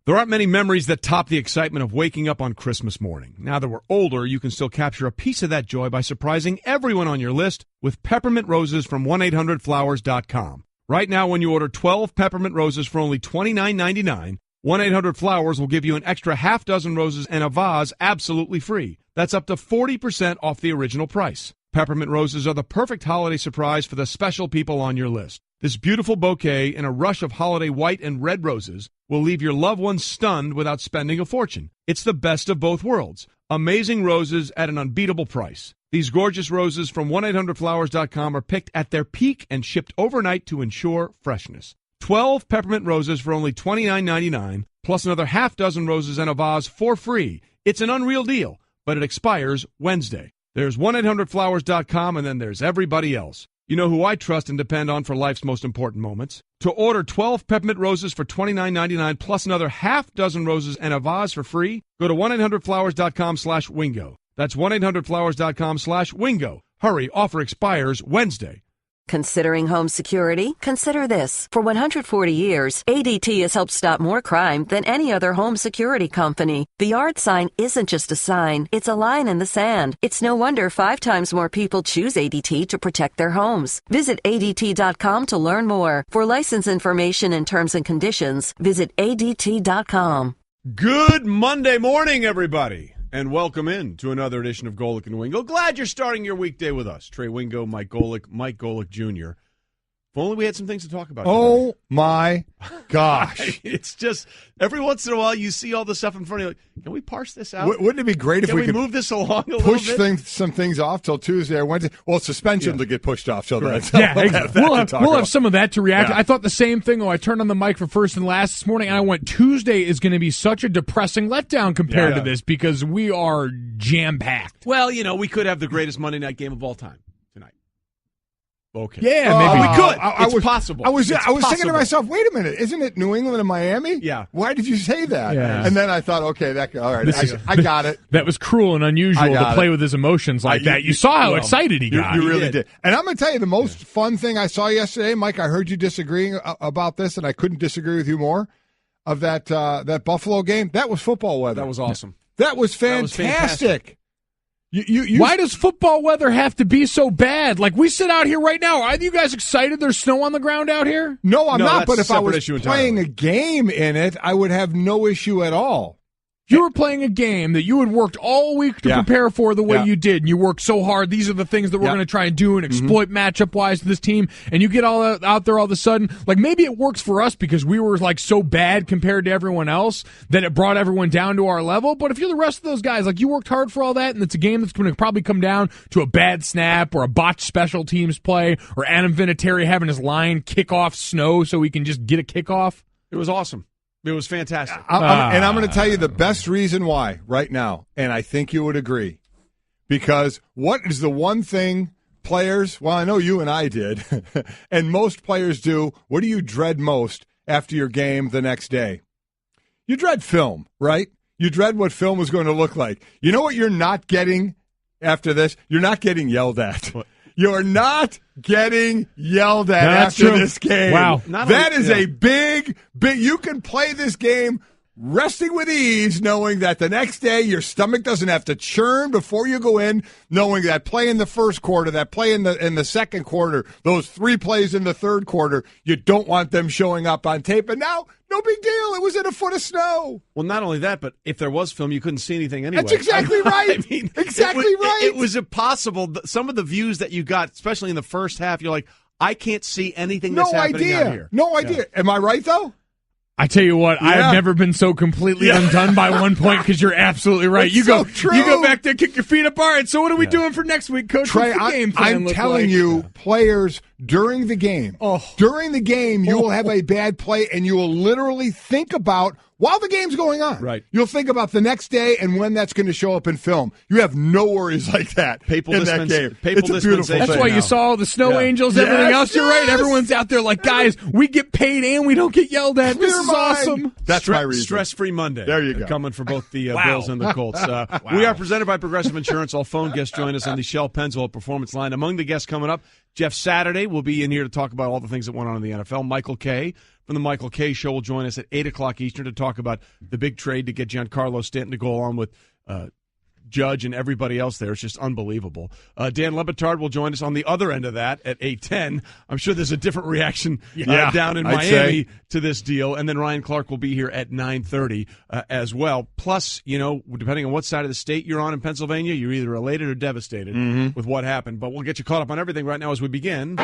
There aren't many memories that top the excitement of waking up on Christmas morning. Now that we're older, you can still capture a piece of that joy by surprising everyone on your list with peppermint roses from 1-800-Flowers.com. Right now, when you order 12 peppermint roses for only $29.99, 1-800-Flowers will give you an extra half dozen roses and a vase absolutely free. That's up to 40% off the original price. Peppermint roses are the perfect holiday surprise for the special people on your list. This beautiful bouquet in a rush of holiday white and red roses will leave your loved ones stunned without spending a fortune. It's the best of both worlds. Amazing roses at an unbeatable price. These gorgeous roses from 1-800-Flowers.com are picked at their peak and shipped overnight to ensure freshness. 12 peppermint roses for only $29.99, plus another half dozen roses and a vase for free. It's an unreal deal, but it expires Wednesday. There's 1-800-Flowers.com, and then there's everybody else. You know who I trust and depend on for life's most important moments. To order 12 peppermint roses for $29.99 plus another half dozen roses and a vase for free, go to 1-800-Flowers.com/Wingo. That's 1-800-Flowers.com/Wingo. Hurry, offer expires Wednesday. Considering home security? Consider this. For 140 years, ADT has helped stop more crime than any other home security company. The yard sign isn't just a sign, it's a line in the sand. It's no wonder 5 times more people choose ADT to protect their homes. Visit ADT.com to learn more. For license information and terms and conditions, visit ADT.com. Good Monday morning, everybody, and welcome in to another edition of Golic and Wingo. Glad you're starting your weekday with us. Trey Wingo, Mike Golic Jr. If only we had some things to talk about today. Oh, my gosh. It's just, every once in a while, you see all the stuff in front of you. Like, can we parse this out? Wouldn't it be great if we could move this along a push little bit? some things off till Tuesday or Wednesday? Well, suspension will get pushed off till then. Yeah, we'll have some of that to react to. I thought the same thing. I turned on the mic for first and last this morning, and I went, Tuesday is going to be such a depressing letdown compared to this because we are jam-packed. Well, we could have the greatest Monday night game of all time tonight. Okay. Yeah, maybe. We could. It's possible. I was thinking to myself, wait a minute, isn't it New England and Miami? Yeah. Why did you say that? Yeah. And then I thought, okay, all right, I got it. That was cruel and unusual to play with his emotions like that. You saw how excited he got. You really did. And I'm going to tell you, the most fun thing I saw yesterday, Mike, I heard you disagreeing about this, and I couldn't disagree with you more, of that Buffalo game. That was football weather. That was awesome. That was fantastic. Why does football weather have to be so bad? Like, we sit out here right now. Are you guys excited there's snow on the ground out here? No, I'm not. But that's if I was playing a game in it, I would have no issue at all. You were playing a game that you had worked all week to prepare for the way you did, and you worked so hard. These are the things that we're going to try and do and exploit matchup-wise to this team, and you get all out there all of a sudden. Like, maybe it works for us because we were, like, so bad compared to everyone else that it brought everyone down to our level. But if you're the rest of those guys, like, you worked hard for all that, and it's a game that's going to probably come down to a bad snap or a botched special teams play or Adam Vinatieri having his line kick off snow so he can just get a kickoff. It was awesome. It was fantastic. And I'm going to tell you the best reason why right now, and I think you would agree, because what is the one thing players, well, I know you and I did, and most players do, what do you dread most after your game the next day? You dread film, right? You dread what film is going to look like. You know what you're not getting after this? You're not getting yelled at. What? You're not getting yelled at after this game. Wow. That is a big, you can play this game resting with ease, knowing that the next day your stomach doesn't have to churn before you go in, knowing that play in the first quarter, that play in the second quarter, those 3 plays in the third quarter, you don't want them showing up on tape. And now, no big deal. It was in a foot of snow. Well, not only that, but if there was film, you couldn't see anything anyway. That's exactly right. I mean, exactly right. It was impossible. Some of the views that you got, especially in the first half, you're like, I can't see anything that's happening out here. No idea. Yeah. Am I right, though? I tell you what, I've never been so completely undone by one point because you're absolutely right. You go back there, kick your feet up. All right, so what are we doing for next week, Coach? Trey, I'm telling you, players during the game, you will have a bad play, and you will literally think about, while the game's going on, right, you'll think about the next day and when that's going to show up in film. You have no worries like that in that game. It's a beautiful thing. That's why you saw the snow angels, everything else. You're right. Everyone's out there like, guys, we get paid and we don't get yelled at. This is awesome. That's my reason. Stress-free Monday. There you go. Coming for both the Bills and the Colts. We are presented by Progressive Insurance. All phone guests join us on the Shell Pennzoil Performance Line. Among the guests coming up, Jeff Saturday will be in here to talk about all the things that went on in the NFL. Michael Kay from the Michael Kay Show will join us at 8 o'clock Eastern to talk about the big trade to get Giancarlo Stanton to go along with Judge and everybody else there. It's just unbelievable. Dan Lebitard will join us on the other end of that at 8:10. I'm sure there's a different reaction down in Miami to this deal. And then Ryan Clark will be here at 9:30 as well. Plus, depending on what side of the state you're on in Pennsylvania, you're either elated or devastated with what happened. But we'll get you caught up on everything right now as we begin.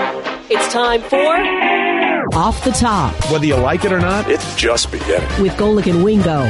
It's time for Off the Top. Whether you like it or not, it's just beginning. With Golic and Wingo.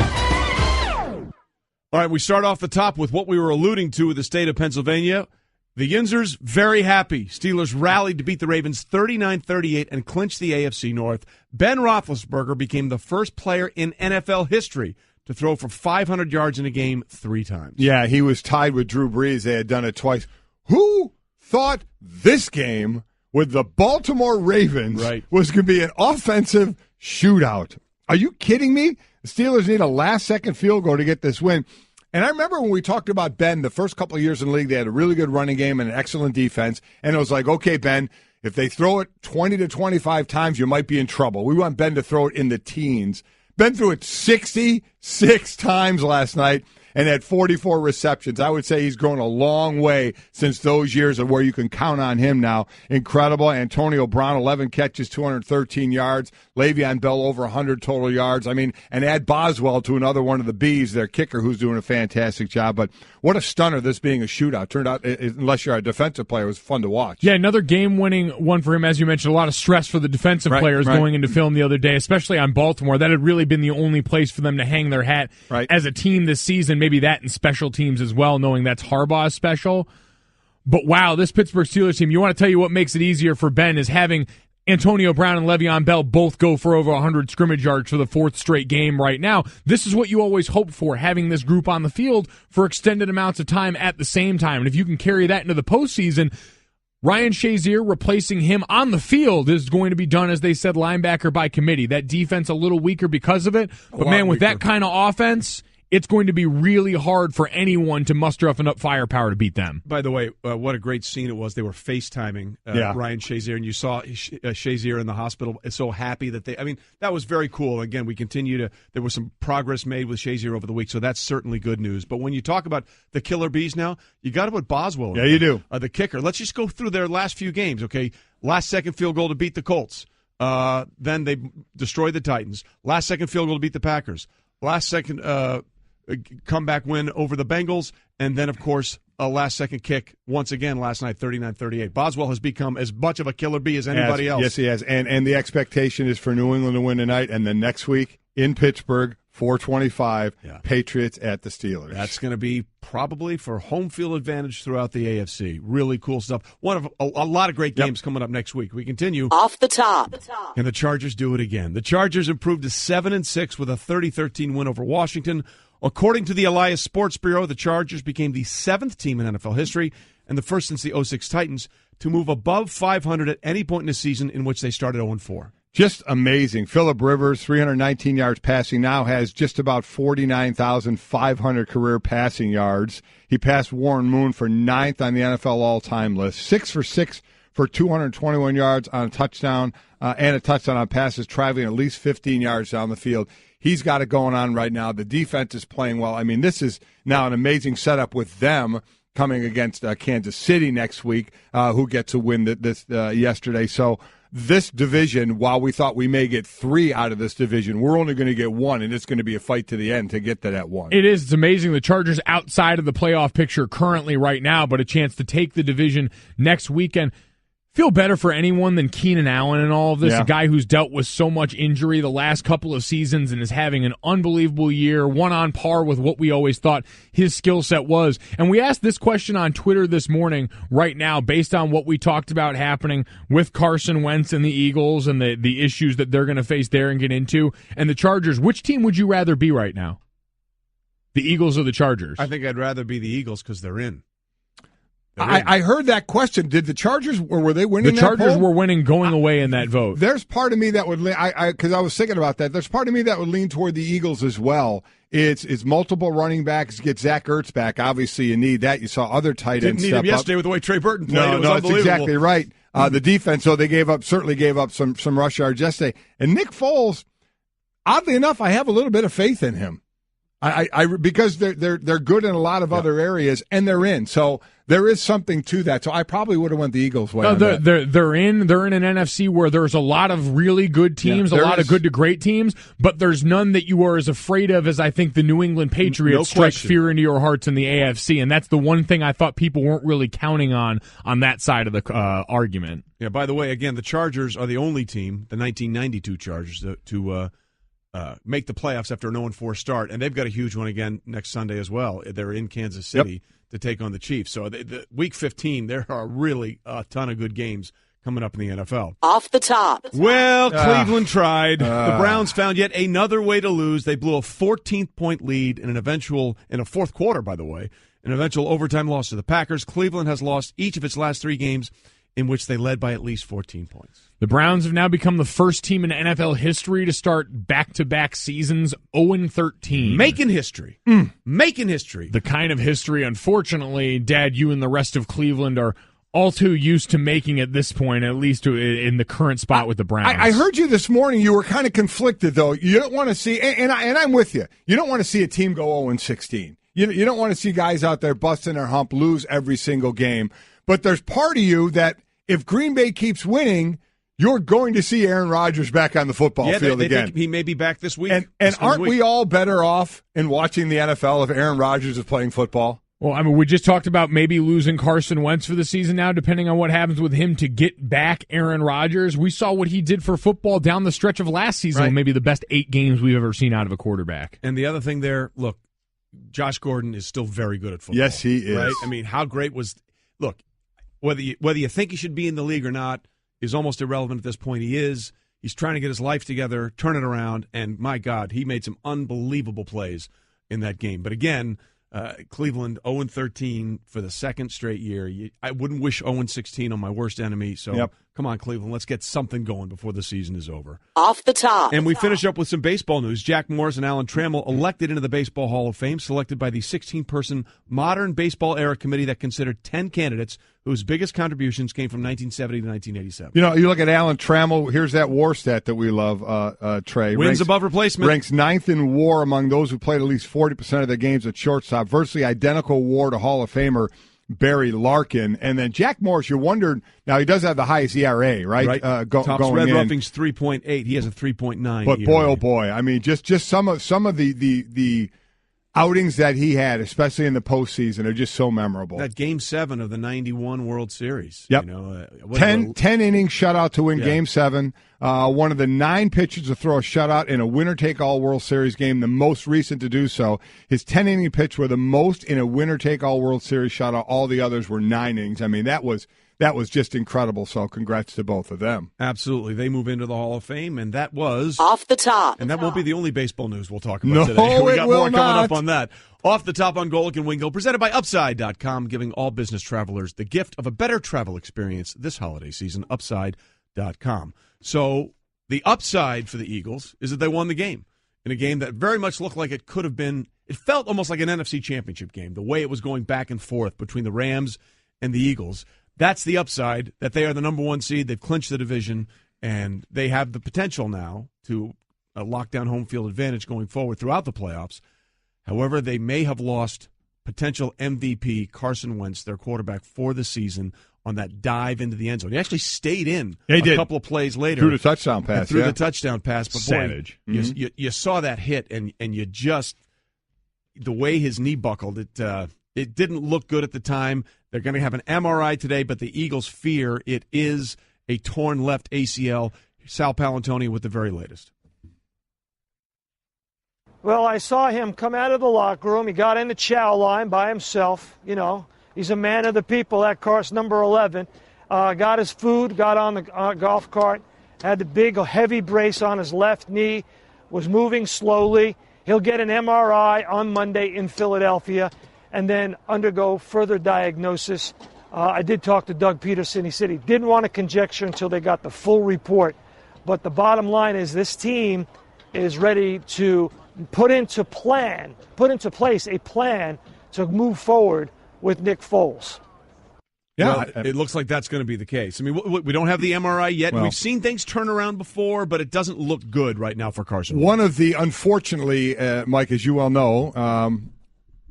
All right, we start off the top with what we were alluding to with the state of Pennsylvania. The Yinzers very happy. Steelers rallied to beat the Ravens 39-38 and clinch the AFC North. Ben Roethlisberger became the first player in NFL history to throw for 500 yards in a game 3 times. Yeah, he was tied with Drew Brees. They had done it twice. Who thought this game with the Baltimore Ravens was going to be an offensive shootout? Are you kidding me? The Steelers need a last-second field goal to get this win. And I remember when we talked about Ben the first couple of years in the league, they had a really good running game and an excellent defense. And it was like, okay, Ben, if they throw it 20 to 25 times, you might be in trouble. We want Ben to throw it in the teens. Ben threw it 66 times last night and had 44 receptions. I would say he's grown a long way since those years of where you can count on him now. Incredible. Antonio Brown, 11 catches, 213 yards. Le'Veon Bell, over 100 total yards. I mean, and add Boswell to another one of the Bs, their kicker, who's doing a fantastic job. But what a stunner, this being a shootout. Turned out, unless you're a defensive player, it was fun to watch. Yeah, another game-winning one for him. As you mentioned, a lot of stress for the defensive players going into film the other day, especially on Baltimore. That had really been the only place for them to hang their hat as a team this season. Maybe that and special teams as well, knowing that's Harbaugh's special. But wow, this Pittsburgh Steelers team, you want to tell you what makes it easier for Ben is having Antonio Brown and Le'Veon Bell both go for over 100 scrimmage yards for the 4th straight game right now. This is what you always hope for, having this group on the field for extended amounts of time at the same time. And if you can carry that into the postseason, Ryan Shazier replacing him on the field is going to be done, as they said, linebacker by committee. That defense a little weaker because of it. But man, with that kind of offense, it's going to be really hard for anyone to muster up enough firepower to beat them. By the way, what a great scene it was. They were FaceTiming Ryan Shazier, and you saw Shazier in the hospital so happy that that was very cool. Again, there was some progress made with Shazier over the week, so that's certainly good news. But when you talk about the killer bees now, you got to put Boswell in. Yeah, you do. The kicker. Let's just go through their last few games, okay? Last second field goal to beat the Colts. Then they destroyed the Titans. Last second field goal to beat the Packers. Last second comeback win over the Bengals, and then, of course, a last-second kick once again last night, 39-38. Boswell has become as much of a killer bee as anybody else. Yes, he has. And the expectation is for New England to win tonight, and then next week in Pittsburgh, 4:25, Patriots at the Steelers. That's going to be probably for home field advantage throughout the AFC. Really cool stuff. One of a lot of great games coming up next week. We continue. Off the top. And the Chargers do it again. The Chargers improved to 7-6 with a 30-13 win over Washington. According to the Elias Sports Bureau, the Chargers became the 7th team in NFL history and the first since the 06 Titans to move above 500 at any point in the season in which they started 0-4. Just amazing. Phillip Rivers, 319 yards passing, now has just about 49,500 career passing yards. He passed Warren Moon for 9th on the NFL all-time list. 6 for 6 for 221 yards on a touchdown and a touchdown on passes, traveling at least 15 yards down the field. He's got it going on right now. The defense is playing well. I mean, this is now an amazing setup with them coming against Kansas City next week, who gets a win this yesterday. So this division, while we thought we may get 3 out of this division, we're only going to get 1, and it's going to be a fight to the end to get to that 1. It is. It's amazing. The Chargers outside of the playoff picture currently right now, but a chance to take the division next weekend. Feel better for anyone than Keenan Allen in all of this, a guy who's dealt with so much injury the last couple of seasons and is having an unbelievable year, one on par with what we always thought his skill set was. And we asked this question on Twitter this morning right now based on what we talked about happening with Carson Wentz and the Eagles and the issues that they're going to face there and get into. And the Chargers, which team would you rather be right now? The Eagles or the Chargers? I think I'd rather be the Eagles because they're in. I heard that question. Did the Chargers, or were they winning? The Chargers were winning going away in that vote. There's part of me that would, because I was thinking about that. There's part of me that would lean toward the Eagles as well. It's multiple running backs. Get Zach Ertz back. Obviously, you need that. You saw other tight ends. Didn't need him yesterday with the way Trey Burton played. No, that's exactly right. The defense, so they certainly gave up some rush yards yesterday. And Nick Foles, oddly enough, I have a little bit of faith in him. Because they're good in a lot of other areas, and they're in. So there is something to that. So I probably would have went the Eagles' way. They're in an NFC where there's a lot of really good teams, a lot of good to great teams, but there's none that you are as afraid of as I think the New England Patriots strike fear into your hearts in the AFC, and that's the one thing I thought people weren't really counting on that side of the argument. Yeah. By the way, again, the Chargers are the only team, the 1992 Chargers, to make the playoffs after an 0-4 start, and they've got a huge one again next Sunday as well. They're in Kansas City to take on the Chiefs. So the Week 15, there are really a ton of good games coming up in the NFL. Off the top. Well, Cleveland tried. The Browns found yet another way to lose. They blew a 14-point lead in a fourth quarter, by the way, an eventual overtime loss to the Packers. Cleveland has lost each of its last 3 games in which they led by at least 14 points. The Browns have now become the first team in NFL history to start back-to-back seasons 0-13. Making history. Making history. The kind of history, unfortunately, Dad, you and the rest of Cleveland are all too used to making at this point, at least in the current spot with the Browns. I heard you this morning. You were kind of conflicted, though. You don't want to see, and I'm with you, you don't want to see a team go 0-16. You don't want to see guys out there busting their hump, lose every single game. But there's part of you that if Green Bay keeps winning, you're going to see Aaron Rodgers back on the football field again. He may be back this week. And aren't we all better off in watching the NFL if Aaron Rodgers is playing football? Well, I mean, we just talked about maybe losing Carson Wentz for the season now, depending on what happens with him to get back Aaron Rodgers. We saw what he did for football down the stretch of last season, right. Maybe the best 8 games we've ever seen out of a quarterback. And the other thing there, look, Josh Gordon is still very good at football. Yes, he is. Right? I mean, how great was – look, whether you think he should be in the league or not is almost irrelevant at this point. He is. He's trying to get his life together, turn it around, and my God, he made some unbelievable plays in that game. But again, Cleveland 0-13 for the second straight year. I wouldn't wish 0-16 on my worst enemy. So Come on, Cleveland, let's get something going before the season is over. Off the top. And we finish up with some baseball news. Jack Morris and Alan Trammell elected into the Baseball Hall of Fame, selected by the 16-person Modern Baseball Era Committee that considered 10 candidates whose biggest contributions came from 1970 to 1987. You know, you look at Alan Trammell, here's that WAR stat that we love, Trey. Wins above replacement. Ranks 9th in WAR among those who played at least 40% of their games at shortstop, virtually identical WAR to Hall of Famer Barry Larkin. And then Jack Morris, you wondered, now he does have the highest ERA, right? Tops going Red in. Roughing's 3.8. He has a 3.9. But ERA. boy, oh boy, I mean, just some of the outings that he had, especially in the postseason, are just so memorable. That Game 7 of the 91 World Series. Yep. You know, 10 innings shutout to win Game 7. One of the 9 pitchers to throw a shutout in a winner-take-all World Series game, the most recent to do so. His 10-inning pitch were the most in a winner-take-all World Series shutout. All the others were 9 innings. I mean, that was just incredible, so congrats to both of them. Absolutely. They move into the Hall of Fame, and that was... Off the top. And that won't be the only baseball news we'll talk about today. We got more coming up on that. Off the top on Golic and Wingo, presented by Upside.com, giving all business travelers the gift of a better travel experience this holiday season. Upside.com. So the upside for the Eagles is that they won the game in a game that very much looked like it could have been... It felt almost like an NFC Championship game, the way it was going back and forth between the Rams and the Eagles. That's the upside, that they are the number 1 seed. They've clinched the division, and they have the potential now to lock down home field advantage going forward throughout the playoffs. However, they may have lost potential MVP Carson Wentz, their quarterback, for the season on that dive into the end zone. He actually stayed in a couple of plays later. Threw the touchdown pass. The touchdown pass. But savage. Boy, you saw that hit, and you just – the way his knee buckled, it didn't look good at the time. They're going to have an MRI today, but the Eagles fear it is a torn left ACL. Sal Palantoni with the very latest. Well, I saw him come out of the locker room. He got in the chow line by himself. You know, he's a man of the people, that course, number 11. Got his food, got on the golf cart, had the big, heavy brace on his left knee, was moving slowly. He'll get an MRI on Monday in Philadelphia and then undergo further diagnosis. I did talk to Doug Peterson. He said he didn't want to conjecture until they got the full report. But the bottom line is this team is ready to put into place a plan to move forward with Nick Foles. Yeah, well, it looks like that's going to be the case. I mean, we don't have the MRI yet. Well, we've seen things turn around before, but it doesn't look good right now for Carson Wentz. One of the, unfortunately, Mike, as you well know,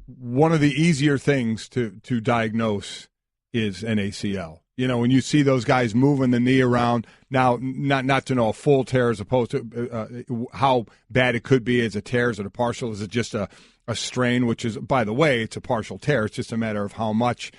one of the easier things to diagnose is an ACL. You know, when you see those guys moving the knee around, now not to know a full tear as opposed to how bad it could be as a tear, is it a partial, is it just a strain, which is, by the way, it's a partial tear. It's just a matter of how much.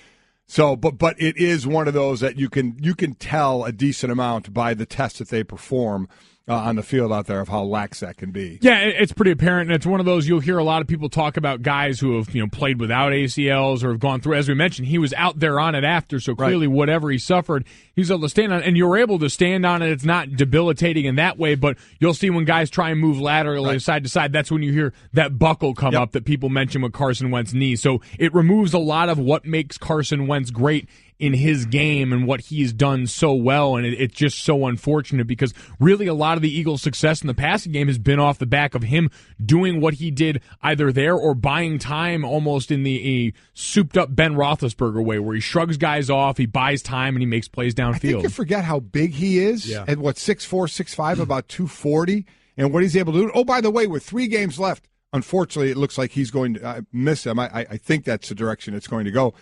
So, but it is one of those that you can tell a decent amount by the test that they perform on the field out there of how lax that can be. Yeah, it's pretty apparent, and it's one of those you'll hear a lot of people talk about guys who have played without ACLs or have gone through. As we mentioned, he was out there on it after, so clearly whatever he suffered, he's able to stand on it, and you're able to stand on it. It's not debilitating in that way, but you'll see when guys try and move laterally side to side, that's when you hear that buckle come up that people mention with Carson Wentz's knee. So it removes a lot of what makes Carson Wentz great in his game and what he's done so well, and it's just so unfortunate because really a lot of the Eagles' success in the passing game has been off the back of him doing what he did either there or buying time almost in the souped-up Ben Roethlisberger way where he shrugs guys off, he buys time, and he makes plays downfield. I think you forget how big he is at, 6'4", 6'5", about 240, and what he's able to do. Oh, by the way, with 3 games left, unfortunately it looks like he's going to miss him. I think that's the direction it's going to go.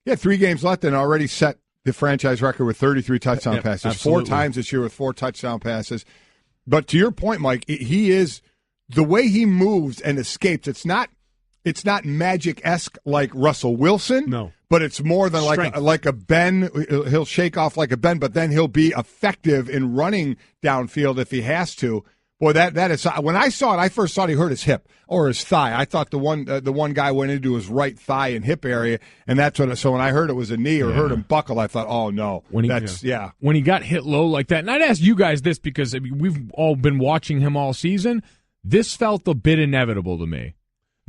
Yeah, 3 games left and already set the franchise record with 33 touchdown passes. Absolutely. 4 times this year with 4 touchdown passes. But to your point, Mike, he is the way he moves and escapes. It's not magic-esque like Russell Wilson. No, but it's more than like a Ben. He'll shake off like a Ben, but then he'll be effective in running downfield if he has to. Boy, that is, when I saw it, I first thought he hurt his hip or his thigh. I thought the one guy went into his right thigh and hip area, and that's what. So when I heard it was a knee or heard him buckle, I thought, oh no, when he got hit low like that. And I'd ask you guys this because we've all been watching him all season. This felt a bit inevitable to me.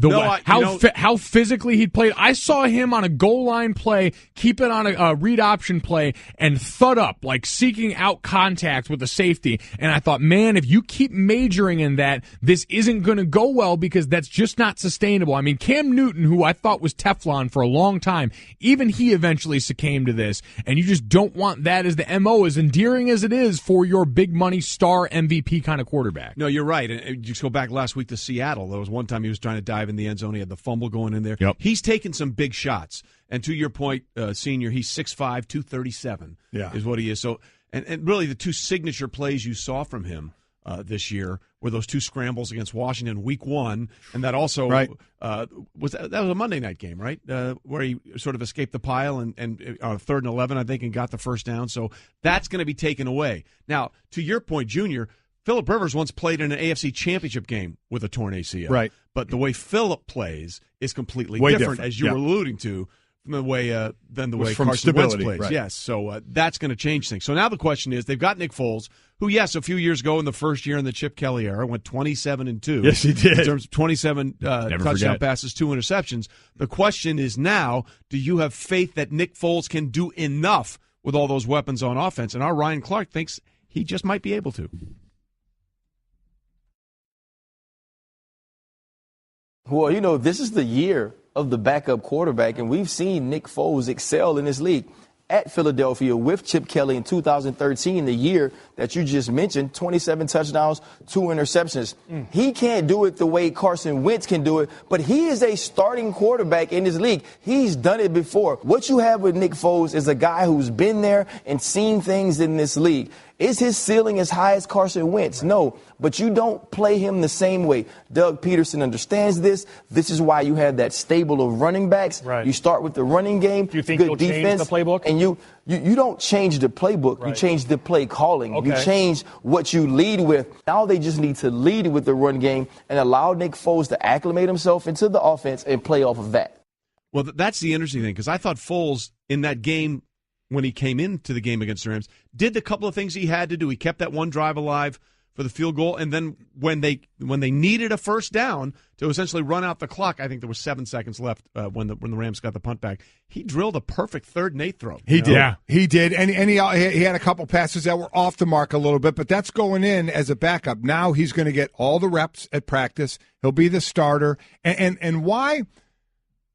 How physically he played. I saw him on a goal line play, keep it on a read option play, and thud up, like seeking out contact with the safety. And I thought, man, if you keep majoring in that, this isn't going to go well because that's just not sustainable. I mean, Cam Newton, who I thought was Teflon for a long time, even he eventually succumbed to this. And you just don't want that as the MO, as endearing as it is for your big money star MVP kind of quarterback. No, you're right. And just go back last week to Seattle. There was one time he was trying to dive in the end zone. He had the fumble going in there. Yep. He's taken some big shots. And to your point, Senior, he's 6'5", 237 is what he is. So, and really the 2 signature plays you saw from him this year were those 2 scrambles against Washington week 1, and that also was a Monday night game, right? Where he sort of escaped the pile and 3rd and 11, I think, and got the first down. So that's going to be taken away. Now, to your point, Junior, Phillip Rivers once played in an AFC Championship game with a torn ACL. Right. But the way Phillip plays is completely different, as you were alluding to, from the way Carson Wentz plays. Right. Yes, so that's going to change things. So now the question is, they've got Nick Foles, who, yes, a few years ago in the first year in the Chip Kelly era, went 27-2. Yes, he did. In terms of 27 touchdown passes, 2 interceptions. The question is now, do you have faith that Nick Foles can do enough with all those weapons on offense? And our Ryan Clark thinks he just might be able to. Well, this is the year of the backup quarterback, and we've seen Nick Foles excel in this league. At Philadelphia with Chip Kelly in 2013, the year that you just mentioned, 27 touchdowns, 2 interceptions. He can't do it the way Carson Wentz can do it, but he is a starting quarterback in this league. He's done it before. What you have with Nick Foles is a guy who's been there and seen things in this league. Is his ceiling as high as Carson Wentz? No, but you don't play him the same way. Doug Peterson understands this. This is why you have that stable of running backs. Right. You start with the running game, do you think good defense, change the playbook? And you don't change the playbook. Right. You change the play calling. Okay. You change what you lead with. Now they just need to lead with the run game and allow Nick Foles to acclimate himself into the offense and play off of that. Well, that's the interesting thing, because I thought Foles in that game, when he came into the game against the Rams, did the couple of things he had to do. He kept that one drive alive for the field goal, and then when they needed a first down to essentially run out the clock, I think there was 7 seconds left when the Rams got the punt back. He drilled a perfect 3rd and 8 throw. He did. Yeah. He did, and he had a couple passes that were off the mark a little bit, but that's going in as a backup. Now he's going to get all the reps at practice. He'll be the starter, and why?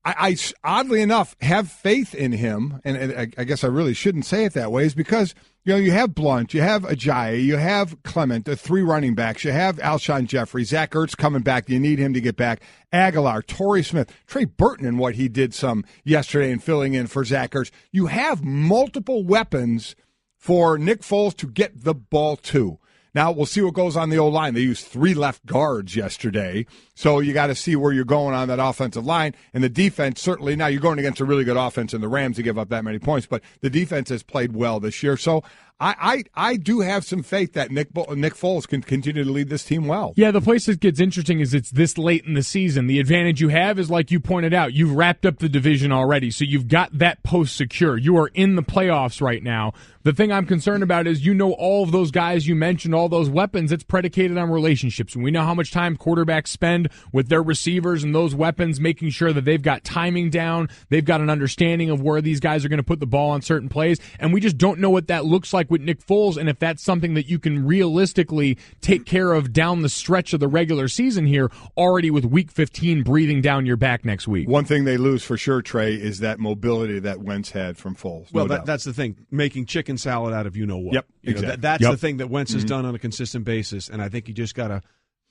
I oddly enough have faith in him, and I guess I really shouldn't say it that way, is because you have Blunt, you have Ajayi, you have Clement, the 3 running backs, you have Alshon Jeffrey, Zach Ertz coming back, you need him to get back, Aguilar, Torrey Smith, Trey Burton, and what he did some yesterday in filling in for Zach Ertz. You have multiple weapons for Nick Foles to get the ball to. Now, we'll see what goes on the O-line. They used 3 left guards yesterday, so you got to see where you're going on that offensive line. And the defense, certainly, now you're going against a really good offense in the Rams to give up that many points, but the defense has played well this year. So I do have some faith that Nick Foles can continue to lead this team well. Yeah, the place that gets interesting is it's this late in the season. The advantage you have is, like you pointed out, you've wrapped up the division already, so you've got that post secure. You are in the playoffs right now. The thing I'm concerned about is all of those guys you mentioned, all those weapons, it's predicated on relationships. And we know how much time quarterbacks spend with their receivers and those weapons, making sure that they've got timing down, they've got an understanding of where these guys are going to put the ball on certain plays, and we just don't know what that looks like with Nick Foles, and if that's something that you can realistically take care of down the stretch of the regular season here, already with Week 15 breathing down your back next week. One thing they lose for sure, Trey, is that mobility that Wentz had from Foles. Well, that's the thing, making chicken salad out of what. Yep, exactly. That's the thing that Wentz has done on a consistent basis, and I think you just got to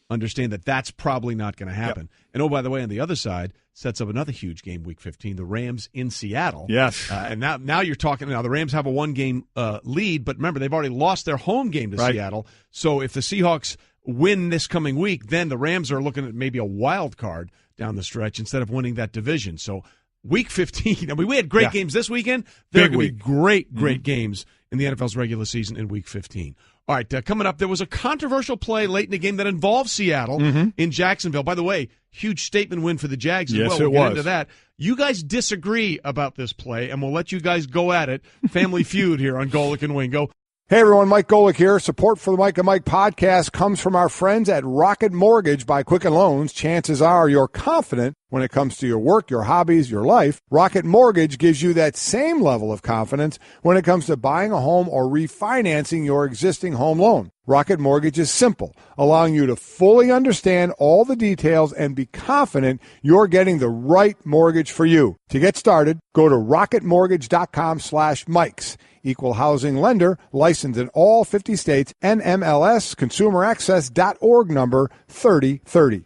understand that that's probably not going to happen. Yep. And, by the way, on the other side, sets up another huge game, Week 15, the Rams in Seattle. Yes. And now you're talking, the Rams have a 1-game lead, but remember, they've already lost their home game to Seattle. So if the Seahawks win this coming week, then the Rams are looking at maybe a wild card down the stretch instead of winning that division. So Week 15, we had great games this weekend. There are going to be great games in the NFL's regular season in Week 15. All right, coming up, there was a controversial play late in the game that involved Seattle in Jacksonville. By the way, huge statement win for the Jags as well. We'll get into that. You guys disagree about this play, and we'll let you guys go at it. Family Feud here on Golic and Wingo. Hey everyone, Mike Golic here. Support for the Mike and Mike podcast comes from our friends at Rocket Mortgage by Quicken Loans. Chances are you're confident when it comes to your work, your hobbies, your life. Rocket Mortgage gives you that same level of confidence when it comes to buying a home or refinancing your existing home loan. Rocket Mortgage is simple, allowing you to fully understand all the details and be confident you're getting the right mortgage for you. To get started, go to rocketmortgage.com/Mikes. Equal housing lender, licensed in all 50 states, NMLS, consumeraccess.org number 3030.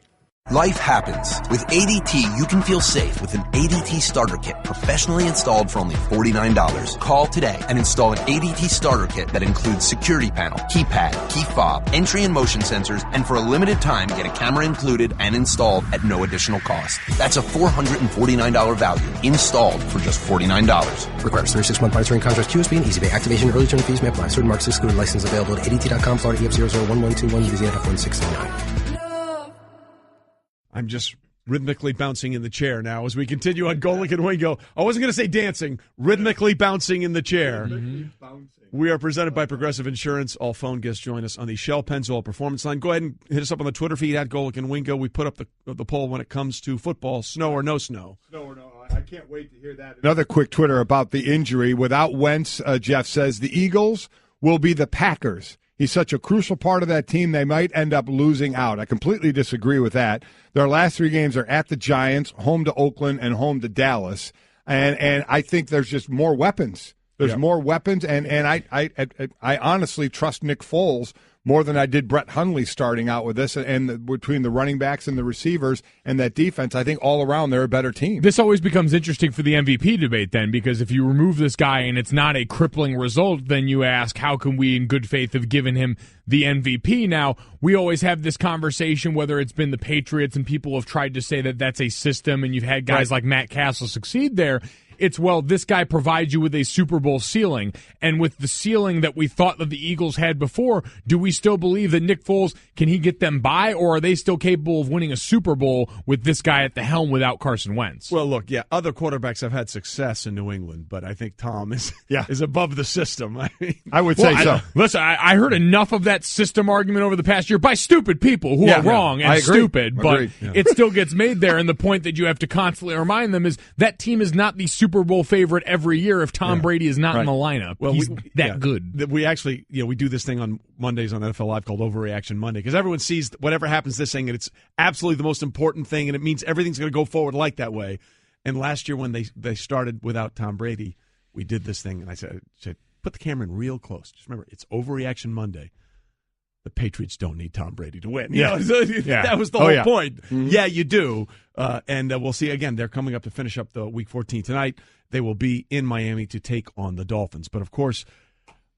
Life happens. With ADT, you can feel safe with an ADT starter kit professionally installed for only $49. Call today and install an ADT starter kit that includes security panel, keypad, key fob, entry and motion sensors, and for a limited time, get a camera included and installed at no additional cost. That's a $449 value installed for just $49. Requires 36-month monitoring contract, QSB, and EasyPay activation. Early term fees may apply. Certain marks excluded. License available at ADT.com, Florida EF001121, UVZF1669. I'm just rhythmically bouncing in the chair now as we continue on Golic and Wingo. I wasn't going to say dancing, rhythmically bouncing in the chair. We are presented by Progressive Insurance. All phone guests join us on the Shell Pennzoil Performance Line. Go ahead and hit us up on the Twitter feed at Golic and Wingo. We put up the poll when it comes to football, snow or no snow. Snow or no. I can't wait to hear that. Another quick Twitter about the injury. Without Wentz, Jeff says the Eagles will be the Packers. He's such a crucial part of that team, they might end up losing out. I completely disagree with that. Their last 3 games are at the Giants, home to Oakland, and home to Dallas. And I think there's just more weapons. There's more weapons, and I honestly trust Nick Foles more than I did Brett Hundley starting out with this, and between the running backs and the receivers and that defense, I think all around they're a better team. This always becomes interesting for the MVP debate then, because if you remove this guy and it's not a crippling result, then you ask, how can we in good faith have given him the MVP? Now, we always have this conversation, whether it's been the Patriots and people have tried to say that that's a system and you've had guys like Matt Castle succeed there. It's, well, this guy provides you with a Super Bowl ceiling. And with the ceiling that we thought that the Eagles had before, do we still believe that Nick Foles, can he get them by, or are they still capable of winning a Super Bowl with this guy at the helm without Carson Wentz? Well, look, yeah, other quarterbacks have had success in New England, but I think Tom is above the system. I would say so. Listen, I heard enough of that system argument over the past year by stupid people who are wrong and stupid, but it still gets made there. And the point that you have to constantly remind them is that team is not the Super Bowl favorite every year if Tom Brady is not in the lineup. Well, he's that good. We actually, we do this thing on Mondays on NFL Live called Overreaction Monday, because everyone sees whatever happens this thing, and it's absolutely the most important thing, and it means everything's going to go forward like that way. And last year when they started without Tom Brady, we did this thing, and I said, put the camera in real close. Just remember, it's Overreaction Monday. The Patriots don't need Tom Brady to win. That was the whole point. Mm-hmm. Yeah, you do. And we'll see. Again, they're coming up to finish up the Week 14 tonight. They will be in Miami to take on the Dolphins. But, of course,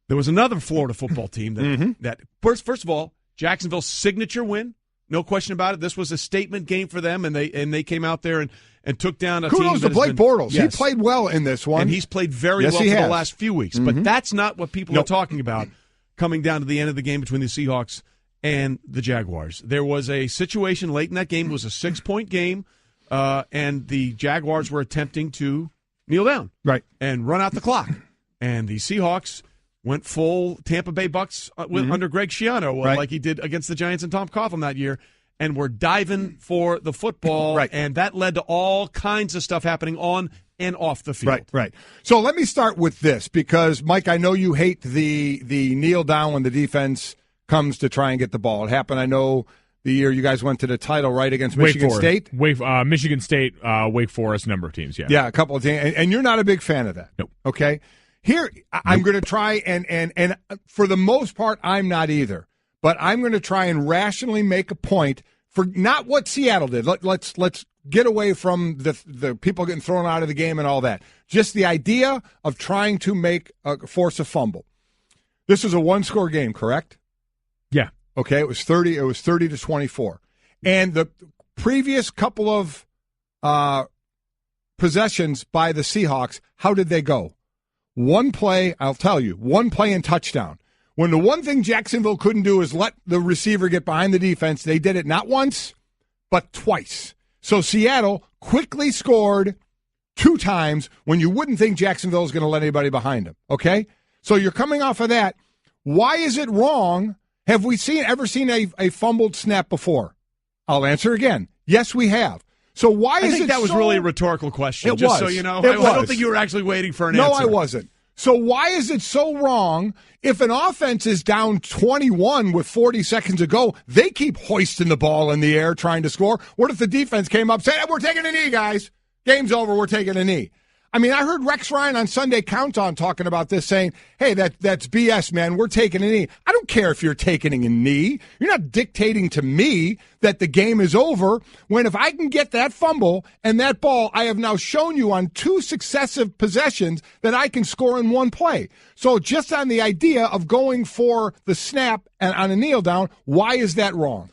there was another Florida football team that first of all, Jacksonville's signature win, no question about it. This was a statement game for them, and they came out there and took down a team. Kudos to Blake Bortles. Yes. He played well in this one. And he's played very well for the last few weeks. But that's not what people are talking about coming down to the end of the game between the Seahawks and the Jaguars. There was a situation late in that game. It was a 6-point game, and the Jaguars were attempting to kneel down and run out the clock. And the Seahawks went full Tampa Bay Bucks under Greg Schiano, like he did against the Giants and Tom Coughlin that year, and were diving for the football, and that led to all kinds of stuff happening on and off the field. Right. So let me start with this, because, Mike, I know you hate the kneel down when the defense comes to try and get the ball. It happened, I know, the year you guys went to the title, against Michigan State? Michigan State, Wake Forest, number of teams, Yeah, a couple of teams. And you're not a big fan of that. Nope. Okay? Here, I'm going to try, and for the most part, I'm not either. But I'm going to try and rationally make a point for not what Seattle did. Let's get away from the people getting thrown out of the game and all that. Just the idea of trying to force a fumble. This was a one-score game, correct? Yeah. Okay, it was 30-24. And the previous couple of possessions by the Seahawks, how did they go? One play, I'll tell you, one play and touchdown. When the one thing Jacksonville couldn't do is let the receiver get behind the defense, they did it not once, but twice. So Seattle quickly scored 2 times when you wouldn't think Jacksonville is going to let anybody behind them, okay? So you're coming off of that. Why is it wrong? Have we ever seen a fumbled snap before? I'll answer again. Yes, we have. So why is it I think that was really a rhetorical question, just so you know. I don't think you were actually waiting for an answer. No, I wasn't. So why is it so wrong if an offense is down 21 with 40 seconds to go, they keep hoisting the ball in the air trying to score? What if the defense came up and said, we're taking a knee, guys. Game's over, we're taking a knee. I mean, I heard Rex Ryan on Sunday Countdown talking about this, saying, hey, that's BS, man. We're taking a knee. I don't care if you're taking a knee. You're not dictating to me that the game is over, when if I can get that fumble and that ball, I have now shown you on 2 successive possessions that I can score in one play. So just on the idea of going for the snap and on a kneel down, why is that wrong?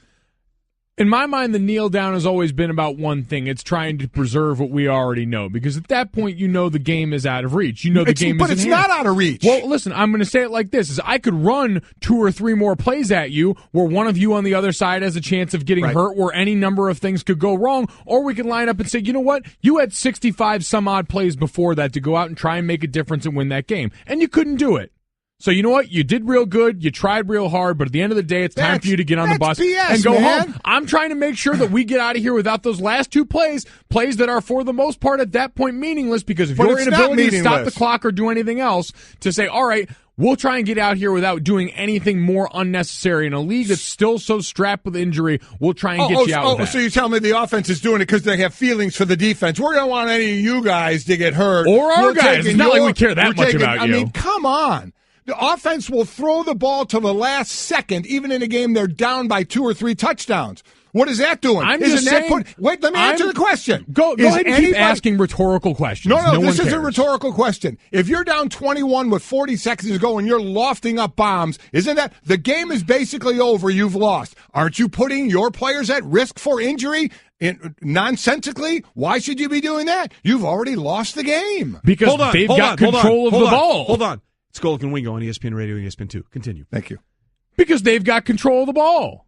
In my mind, the kneel down has always been about one thing. It's trying to preserve what we already know. Because at that point, you know the game is out of reach. You know the game is But it's not out of reach. Well, listen, I'm going to say it like this. Is I could run 2 or 3 more plays at you where one of you on the other side has a chance of getting hurt, where any number of things could go wrong. Or we can line up and say, you know what? You had 65 some odd plays before that to go out and try and make a difference and win that game. And you couldn't do it. So you know what? You did real good. You tried real hard. But at the end of the day, it's time for you to get on the bus BS, and go man. home. I'm trying to make sure that we get out of here without those last 2 plays that are for the most part at that point meaningless, because of your inability to stop the clock or do anything else, to say, all right, we'll try and get out here without doing anything more unnecessary. In a league that's still so strapped with injury, we'll try and get you out of that. So you tell me the offense is doing it because they have feelings for the defense. We don't want any of you guys to get hurt. Or our guys. It's not like we care that much about you. I mean, come on. The offense will throw the ball to the last second, even in a game they're down by 2 or 3 touchdowns. What is that doing? I'm just saying. Wait, let me answer the question. Go ahead and keep asking rhetorical questions. No, this is a rhetorical question. If you're down 21 with 40 seconds to go and you're lofting up bombs, isn't that the game is basically over? You've lost. Aren't you putting your players at risk for injury? Nonsensically, why should you be doing that? You've already lost the game. Because they've got control of the ball. Hold on. It's Golic and Wingo on ESPN Radio and ESPN2. Continue. Thank you. Because they've got control of the ball.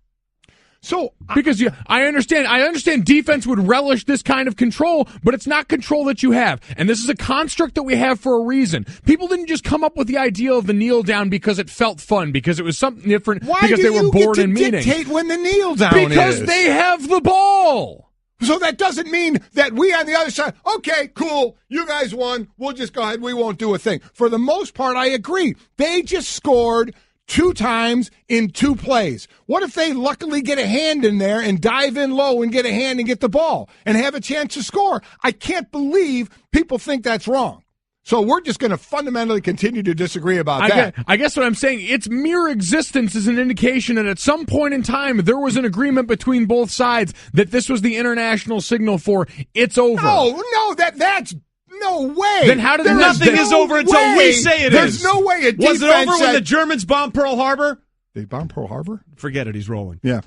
So because I understand defense would relish this kind of control, but it's not control that you have. And this is a construct that we have for a reason. People didn't just come up with the idea of the kneel down because it felt fun, because it was something different, because they were bored in meetings. Why do you dictate when the kneel down is? Because they have the ball. So that doesn't mean that we on the other side, okay, cool, you guys won, we'll just go ahead, we won't do a thing. For the most part, I agree. They just scored 2 times in 2 plays. What if they luckily get a hand in there and dive in low and get a hand and get the ball and have a chance to score? I can't believe people think that's wrong. So we're just going to fundamentally continue to disagree about that. I guess what I'm saying, its mere existence is an indication that at some point in time there was an agreement between both sides that this was the international signal for it's over. No, that's no way. Then how did nothing is over until we say it There's is? no way a defense Was it over when the Germans bombed Pearl Harbor? They bombed Pearl Harbor? Forget it. He's rolling. Yeah.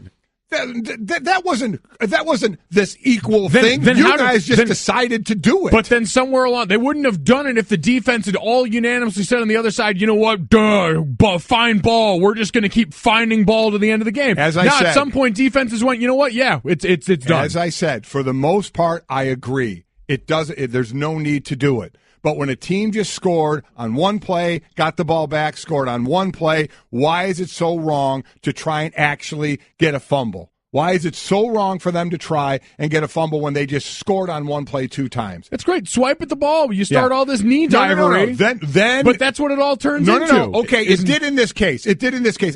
That wasn't this equal thing. Then you guys just decided to do it. But then somewhere along, they wouldn't have done it if the defense had all unanimously said on the other side, you know what, fine ball. We're just going to keep finding ball to the end of the game. As I said, at some point, defenses went, you know what, yeah, it's done. As I said, for the most part, I agree. There's no need to do it. But when a team just scored on one play, got the ball back, scored on one play, why is it so wrong to try and actually get a fumble? Why is it so wrong for them to try and get a fumble when they just scored on one play 2 times? That's great. Swipe at the ball. You start all this knee divery. No. Then, but that's what it all turns into. No. Okay, it did in this case.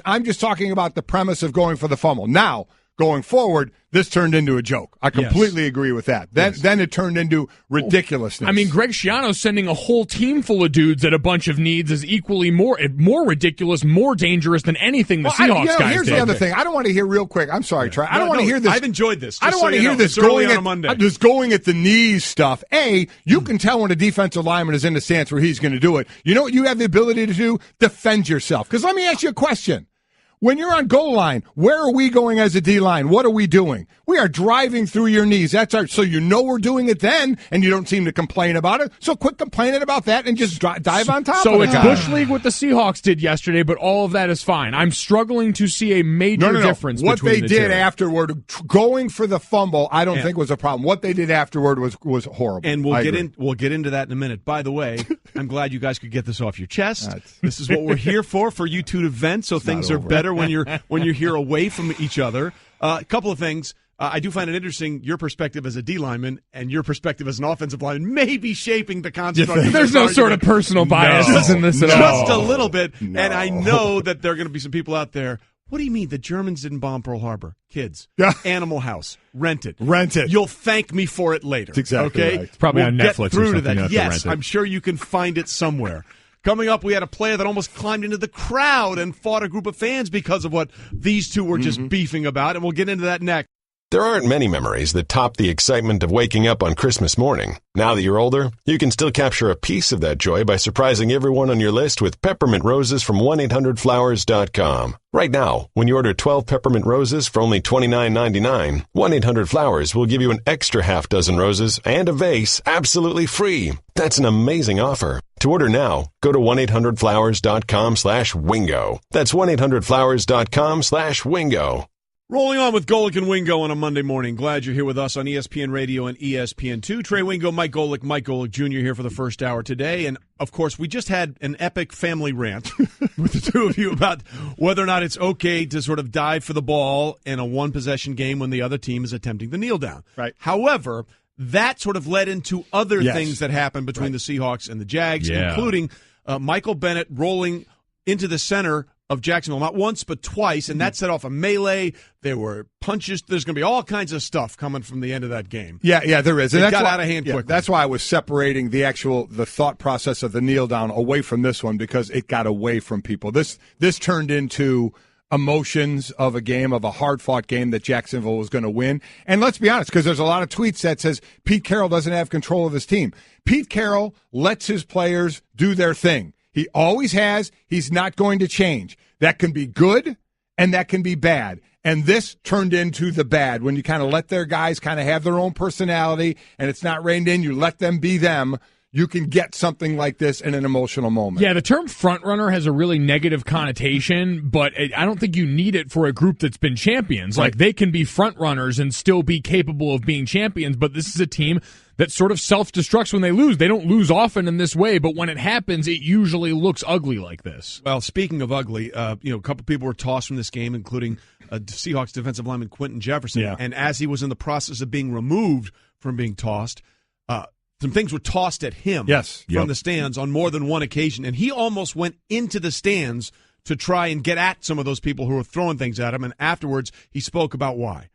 I'm just talking about the premise of going for the fumble. Now, going forward, this turned into a joke. I completely agree with that. Then it turned into ridiculousness. I mean, Greg Schiano sending a whole team full of dudes at a bunch of needs is equally more ridiculous, more dangerous than anything the Seahawks guys did. Here's the other thing. I don't want to hear real quick. I'm sorry, Trey. I don't want to hear this. I've enjoyed this. I don't want to hear this going at the knees stuff. You can tell when a defensive lineman is in the stance where he's going to do it. You know what you have the ability to do? Defend yourself. Because let me ask you a question. When you're on goal line, where are we going as a D-line? What are we doing? We are driving through your knees. So you know we're doing it then, and you don't seem to complain about it. So quit complaining about that and just dive on top of it. So it's Bush League what the Seahawks did yesterday, but all of that is fine. I'm struggling to see a major difference between the two. What they did afterward, going for the fumble, I don't think was a problem. What they did afterward was horrible. And we'll get into that in a minute. By the way, I'm glad you guys could get this off your chest. This is what we're here for you two to vent, so things are better when you're here away from each other. A couple of things. I do find it interesting, your perspective as a D lineman and your perspective as an offensive lineman may be shaping the construct. There's no sort of personal bias in this at all. Just a little bit. No. And I know that there are going to be some people out there. What do you mean the Germans didn't bomb Pearl Harbor? Kids. Animal House. Rent it. You'll thank me for it later. That's exactly right. It's probably on Netflix through or to something. that. Yes, I'm sure you can find it somewhere. Coming up, we had a player that almost climbed into the crowd and fought a group of fans because of what these two were just beefing about, and we'll get into that next. There aren't many memories that top the excitement of waking up on Christmas morning. Now that you're older, you can still capture a piece of that joy by surprising everyone on your list with peppermint roses from 1-800-Flowers.com. Right now, when you order 12 peppermint roses for only $29.99, 1-800-Flowers will give you an extra half dozen roses and a vase absolutely free. That's an amazing offer. To order now, go to 1-800-Flowers.com/Wingo. That's 1-800-Flowers.com/Wingo. Rolling on with Golic and Wingo on a Monday morning. Glad you're here with us on ESPN Radio and ESPN2. Trey Wingo, Mike Golic Jr. here for the first hour today. And, of course, we just had an epic family rant with the two of you about whether or not it's okay to sort of dive for the ball in a one-possession game when the other team is attempting to kneel down. Right. However, that sort of led into other things that happened between the Seahawks and the Jags, including Michael Bennett rolling into the center of Jacksonville, not once but twice, and that set off a melee. There were punches. There's going to be all kinds of stuff coming from the end of that game. Yeah, there is. And it got out of hand quickly. That's why I was separating the thought process of the kneel down away from this one, because it got away from people. This turned into emotions of a game, of a hard-fought game that Jacksonville was going to win. And let's be honest, because there's a lot of tweets that says Pete Carroll doesn't have control of his team. Pete Carroll lets his players do their thing. He always has. He's not going to change. That can be good and that can be bad. And this turned into the bad when you kind of let their guys kind of have their own personality and it's not reined in. You let them be them. You can get something like this in an emotional moment. Yeah, the term front runner has a really negative connotation, but I don't think you need it for a group that's been champions. Right. Like, they can be front runners and still be capable of being champions, but this is a team that sort of self-destructs when they lose. They don't lose often in this way, but when it happens, it usually looks ugly like this. Well, speaking of ugly, a couple people were tossed from this game, including Seahawks defensive lineman Quentin Jefferson. Yeah. And as he was in the process of being removed from being tossed, some things were tossed at him from the stands on more than one occasion, and he almost went into the stands to try and get at some of those people who were throwing things at him, and afterwards he spoke about why.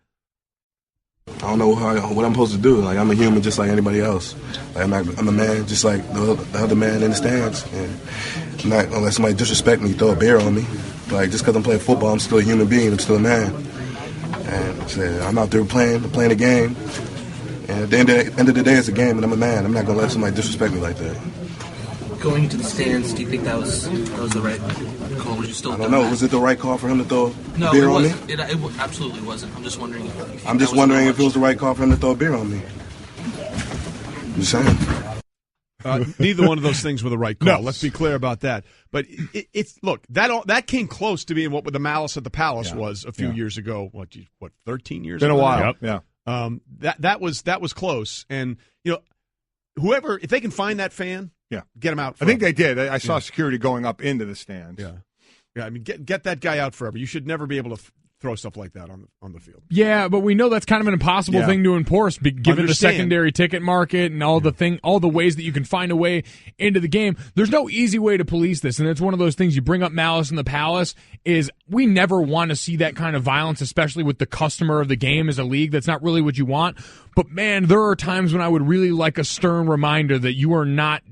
I don't know what I'm supposed to do. Like, I'm a human just like anybody else. Like, I'm a man just like the other man in the stands, and not unless somebody disrespect me, throw a beer on me. Like, just because I'm playing football, I'm still a human being. I'm still a man, and I'm out there playing a game. And at the end of the day, it's a game, and I'm a man. I'm not going to let somebody disrespect me like that. Going into the stands, do you think that was the right call? Would you still? I don't know. Was it the right call for him to throw a beer on me? It absolutely wasn't. I'm just wondering if it was the right call for him to throw a beer on me. I'm just saying. Neither one of those things were the right call. No. Let's be clear about that. But look, that came close to being what the Malice at the Palace was a few years ago. What 13 years? Been ago? a while. Yep. Yeah. That was close, and whoever, if they can find that fan, get him out. I think they did. I saw security going up into the stands. Yeah. I mean, get that guy out forever. You should never be able to throw stuff like that on the field. Yeah, but we know that's kind of an impossible thing to enforce, given the secondary ticket market and all the ways that you can find a way into the game. There's no easy way to police this, and it's one of those things. You bring up Malice in the Palace. Is we never want to see that kind of violence, especially with the customer of the game as a league. That's not really what you want. But man, there are times when I would really like a stern reminder that you are not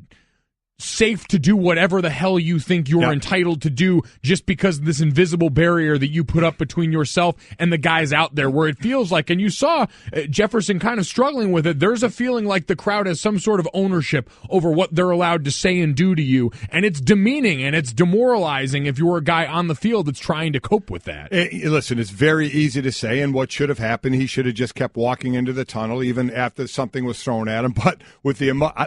safe to do whatever the hell you think you're entitled to do just because of this invisible barrier that you put up between yourself and the guys out there, where it feels like, and you saw Jefferson kind of struggling with it, there's a feeling like the crowd has some sort of ownership over what they're allowed to say and do to you, and it's demeaning and it's demoralizing if you're a guy on the field that's trying to cope with that. Listen, it's very easy to say, and what should have happened, he should have just kept walking into the tunnel even after something was thrown at him. But with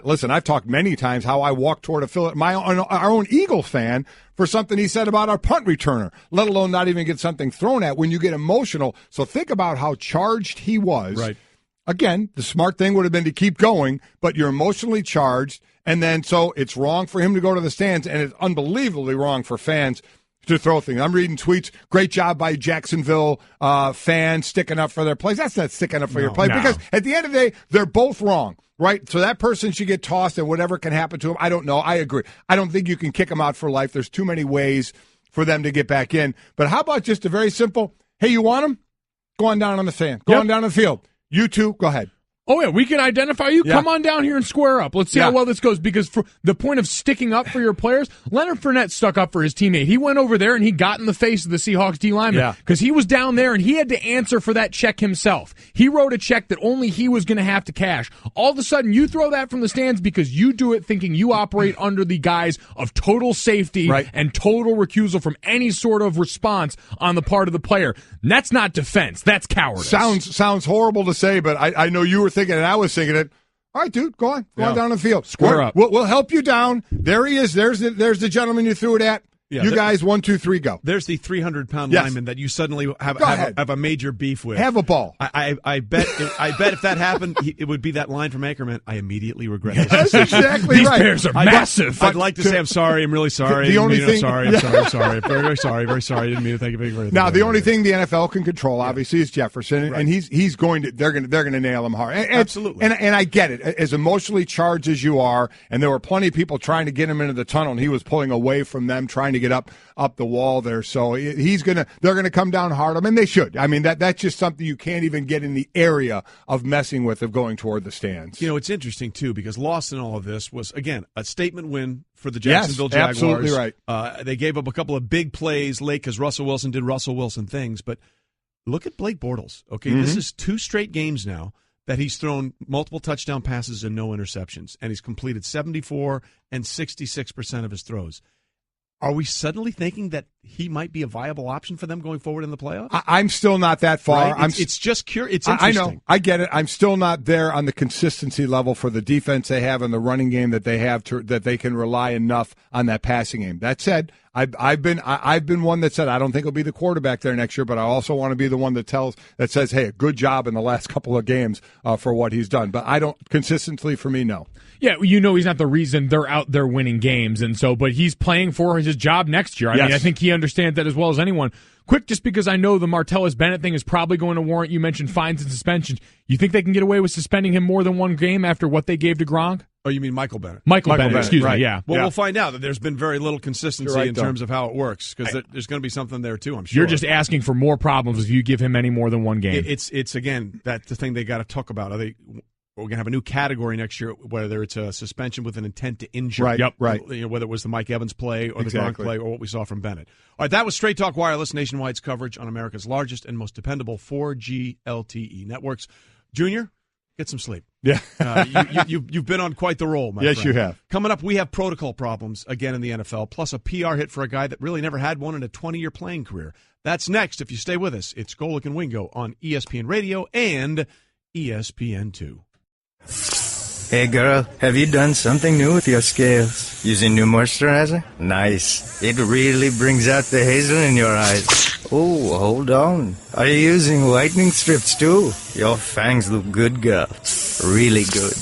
listen, I've talked many times how I walked toward our own Eagle fan for something he said about our punt returner, let alone not even get something thrown at when you get emotional. So think about how charged he was. Right. Again, the smart thing would have been to keep going, but you're emotionally charged, and then so it's wrong for him to go to the stands, and it's unbelievably wrong for fans to throw things. I'm reading tweets. Great job by Jacksonville fans sticking up for their plays. That's not sticking up for your play because at the end of the day, they're both wrong. Right, so that person should get tossed, and whatever can happen to him, I don't know. I agree. I don't think you can kick them out for life. There's too many ways for them to get back in. But how about just a very simple, hey, you want them? Go on down on the fan. Go on down the field. You two, go ahead. Oh, yeah, we can identify you. Yeah. Come on down here and square up. Let's see how well this goes, because for the point of sticking up for your players, Leonard Fournette stuck up for his teammate. He went over there and he got in the face of the Seahawks D lineman because he was down there and he had to answer for that check himself. He wrote a check that only he was going to have to cash. All of a sudden, you throw that from the stands because you do it thinking you operate under the guise of total safety and total recusal from any sort of response on the part of the player. And that's not defense. That's cowardice. Sounds horrible to say, but I know you were thinking, and I was thinking it. All right, dude, go on down the field. Square up. We'll help you down. There he is. There's the gentleman you threw it at. Yeah, you guys, 1, 2, 3, go. There's the 300-pound lineman that you suddenly have a major beef with. Have a ball. I bet if that happened, it would be that line from Anchorman. I immediately regret this. That's exactly These right. These bears are massive. I'd like to say I'm sorry. I'm really sorry. The only thing, I'm sorry. Very sorry. Very sorry. I didn't mean to thank you very much. Now, the only thing the NFL can control, obviously, is Jefferson, and he's going to. They're going to nail him hard. Absolutely. And I get it. As emotionally charged as you are, and there were plenty of people trying to get him into the tunnel, and he was pulling away from them, trying to get up the wall there. So they're gonna come down hard. I mean, they should. I mean, that's just something you can't even get in the area of messing with, of going toward the stands. You know, it's interesting too, because lost in all of this was, again, a statement win for the Jacksonville Jaguars. Absolutely right. They gave up a couple of big plays late because Russell Wilson did Russell Wilson things, but look at Blake Bortles. Okay, This is 2 straight games now that he's thrown multiple touchdown passes and no interceptions, and he's completed 74 and 66% of his throws. Are we suddenly thinking that he might be a viable option for them going forward in the playoffs? I'm still not that far. Right? It's just curious. It's interesting. I know. I get it. I'm still not there on the consistency level for the defense they have and the running game that they have that they can rely enough on that passing game. That said, I've been one that said I don't think he'll be the quarterback there next year, but I also want to be the one that says, hey, good job in the last couple of games for what he's done. But I don't consistently, for me, no. Yeah, he's not the reason they're out there winning games, but he's playing for his job next year. I mean, I think he understands that as well as anyone. Quick, just because I know the Martellus Bennett thing is probably going to warrant, you mentioned fines and suspensions. You think they can get away with suspending him more than one game after what they gave to Gronk? Oh, you mean Michael Bennett? Michael Bennett, excuse me, yeah. Well, we'll find out that there's been very little consistency in terms of how it works, because there's going to be something there, too, I'm sure. You're just asking for more problems if you give him any more than one game. It's again, that's the thing they got to talk about. We're going to have a new category next year, whether it's a suspension with an intent to injure. Right, right. You know, whether it was the Mike Evans play or the Gronk play or what we saw from Bennett. All right, that was Straight Talk Wireless, Nationwide's coverage on America's largest and most dependable 4G LTE networks. Junior, get some sleep. Yeah. You've been on quite the roll, my friend. Yes, you have. Coming up, we have protocol problems again in the NFL, plus a PR hit for a guy that really never had one in a 20-year playing career. That's next. If you stay with us, it's Golic and Wingo on ESPN Radio and ESPN2. Hey girl, have you done something new with your scales? Using new moisturizer? Nice. It really brings out the hazel in your eyes. Oh, hold on. Are you using whitening strips too? Your fangs look good, girl. Really good.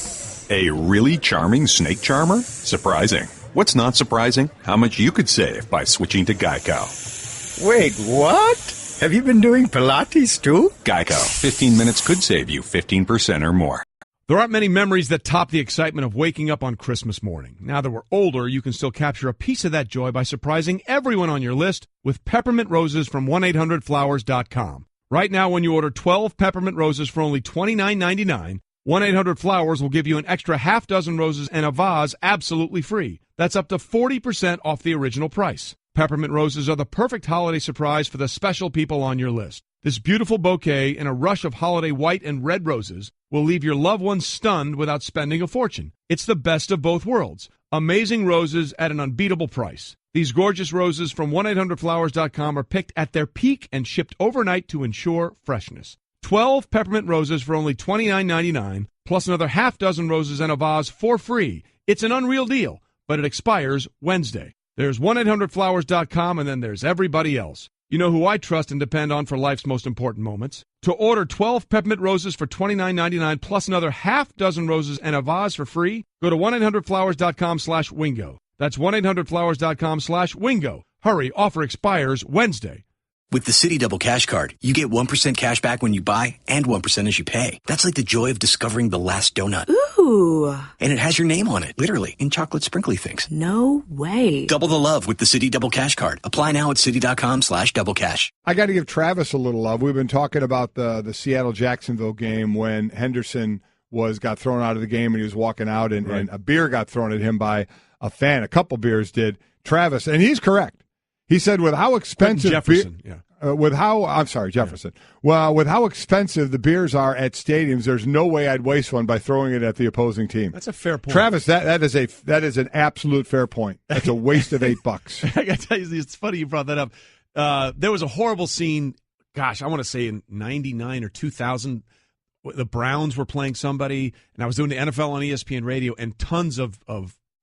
A really charming snake charmer? Surprising. What's not surprising? How much you could save by switching to Geico. Wait, what? Have you been doing Pilates too? Geico. 15 minutes could save you 15% or more. There aren't many memories that top the excitement of waking up on Christmas morning. Now that we're older, you can still capture a piece of that joy by surprising everyone on your list with peppermint roses from 1-800-Flowers.com. Right now, when you order 12 peppermint roses for only $29.99, 1-800-Flowers will give you an extra half dozen roses and a vase absolutely free. That's up to 40% off the original price. Peppermint roses are the perfect holiday surprise for the special people on your list. This beautiful bouquet and a rush of holiday white and red roses will leave your loved ones stunned without spending a fortune. It's the best of both worlds. Amazing roses at an unbeatable price. These gorgeous roses from 1-800-Flowers.com are picked at their peak and shipped overnight to ensure freshness. 12 peppermint roses for only $29.99, plus another half dozen roses and a vase for free. It's an unreal deal, but it expires Wednesday. There's 1-800-Flowers.com, and then there's everybody else. You know who I trust and depend on for life's most important moments. To order 12 peppermint roses for $29.99 plus another half dozen roses and a vase for free, go to 1-800-Flowers.com/Wingo. That's 1-800-Flowers.com/Wingo. Hurry, offer expires Wednesday. With the Citi Double Cash Card, you get 1% cash back when you buy and 1% as you pay. That's like the joy of discovering the last donut. Ooh. And it has your name on it, literally, in chocolate sprinkly things. No way. Double the love with the Citi Double Cash Card. Apply now at Citi.com/doublecash. I got to give Travis a little love. We've been talking about the Seattle-Jacksonville game when Henderson got thrown out of the game and he was walking out and a beer got thrown at him by a fan. A couple beers did. Travis, and he's correct. He said with how expensive Jefferson, Jefferson. Well, with how expensive the beers are at stadiums, there's no way I'd waste one by throwing it at the opposing team. That's a fair point. Travis, that is an absolute fair point. That's a waste of $8. I got to tell you, it's funny you brought that up. There was a horrible scene, gosh, I want to say in 99 or 2000. The Browns were playing somebody, and I was doing the NFL on ESPN Radio, and tons of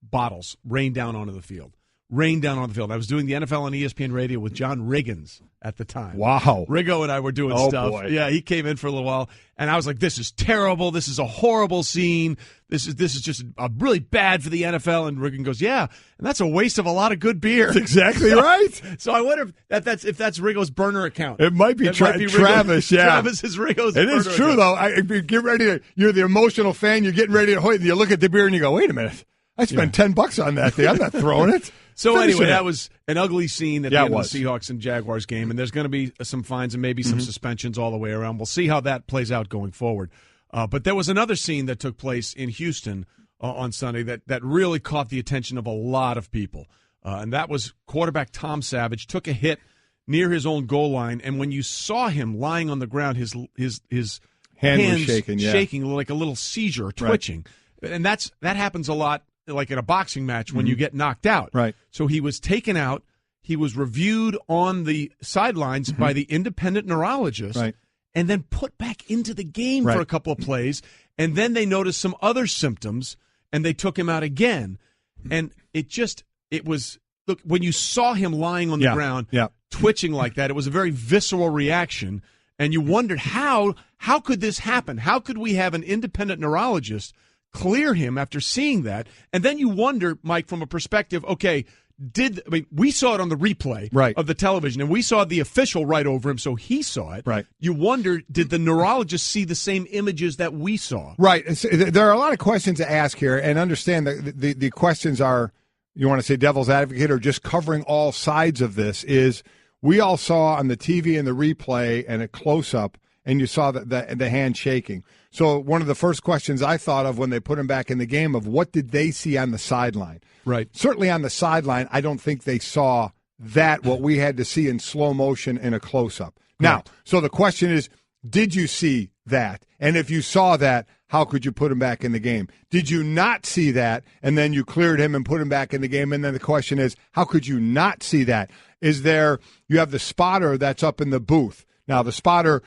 bottles rained down onto the field. I was doing the NFL on ESPN Radio with John Riggins at the time. Wow. Riggo and I were doing stuff. Boy. Yeah, he came in for a little while, and I was like, this is terrible. This is a horrible scene. This is just really bad for the NFL. And Riggin goes, yeah, and that's a waste of a lot of good beer. That's exactly right. So I wonder if that's Riggo's burner account. It might be Travis, yeah. Travis is Riggo's burner account. It is true, though. You're the emotional fan. You're getting ready to hoit, and you look at the beer, and you go, wait a minute. I spent $10 on that thing. I'm not throwing it. So Finish anyway, it. that was an ugly scene at the end was. of the Seahawks and Jaguars game, and there's going to be some fines and maybe some suspensions all the way around. We'll see how that plays out going forward. But there was another scene that took place in Houston on Sunday that really caught the attention of a lot of people, and that was quarterback Tom Savage took a hit near his own goal line, and when you saw him lying on the ground, his hands was shaking like a little seizure, twitching. Right. And that happens a lot, like in a boxing match when you get knocked out. Right. So he was taken out. He was reviewed on the sidelines by the independent neurologist, right, and then put back into the game for a couple of plays. And then they noticed some other symptoms, and they took him out again. And it was, look, when you saw him lying on the ground, twitching like that, it was a very visceral reaction. And you wondered, how could this happen? How could we have an independent neurologist clear him after seeing that? And then you wonder, Mike, from a perspective, okay, we saw it on the replay of the television, and we saw the official right over him, so he saw it. Right. You wonder, did the neurologist see the same images that we saw? Right. There are a lot of questions to ask here, and understand that the questions are, you want to say devil's advocate or just covering all sides of this, is we all saw on the TV and the replay and a close-up, and you saw the hand shaking. So one of the first questions I thought of when they put him back in the game of what did they see on the sideline? Right. Certainly on the sideline, I don't think they saw what we had to see in slow motion in a close-up. Now, so the question is, did you see that? And if you saw that, how could you put him back in the game? Did you not see that, and then you cleared him and put him back in the game? And then the question is, how could you not see that? You have the spotter that's up in the booth. Now, the spotter,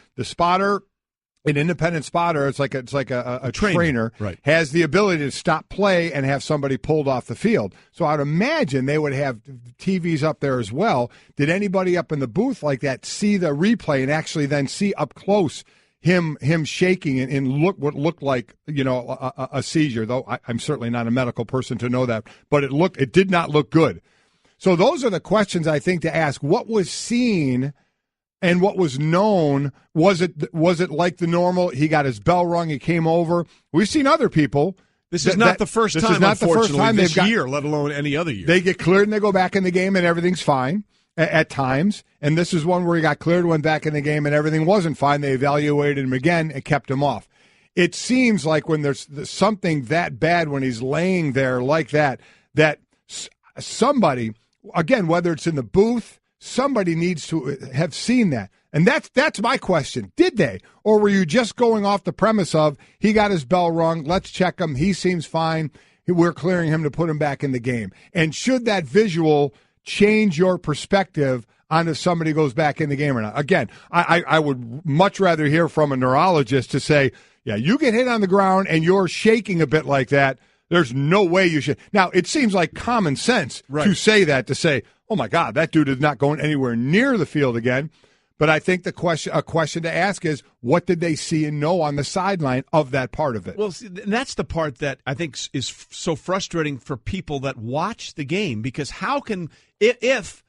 an independent spotter, it's like a trainer, has the ability to stop play and have somebody pulled off the field. So I'd imagine they would have TVs up there as well. Did anybody up in the booth like that see the replay and actually then see up close him shaking and look what looked like, a seizure? Though I'm certainly not a medical person to know that, but it did not look good. So those are the questions I think to ask. What was seen and what was known? Was it like the normal? He got his bell rung. He came over. We've seen other people. This is not the first time, unfortunately, this year, let alone any other year. They get cleared and they go back in the game and everything's fine at times. And this is one where he got cleared, went back in the game, and everything wasn't fine. They evaluated him again and kept him off. It seems like when there's something that bad, when he's laying there like that somebody, again, whether it's in the booth, somebody needs to have seen that. And that's my question. Did they? Or were you just going off the premise of he got his bell rung, let's check him, he seems fine, we're clearing him to put him back in the game? And should that visual change your perspective on if somebody goes back in the game or not? Again, I would much rather hear from a neurologist to say, yeah, you get hit on the ground and you're shaking a bit like that, there's no way you should. Now, it seems like common sense to say, oh, my God, that dude is not going anywhere near the field again. But I think a question to ask is, what did they see and know on the sideline of that part of it? Well, see, that's the part that I think is so frustrating for people that watch the game, because how can if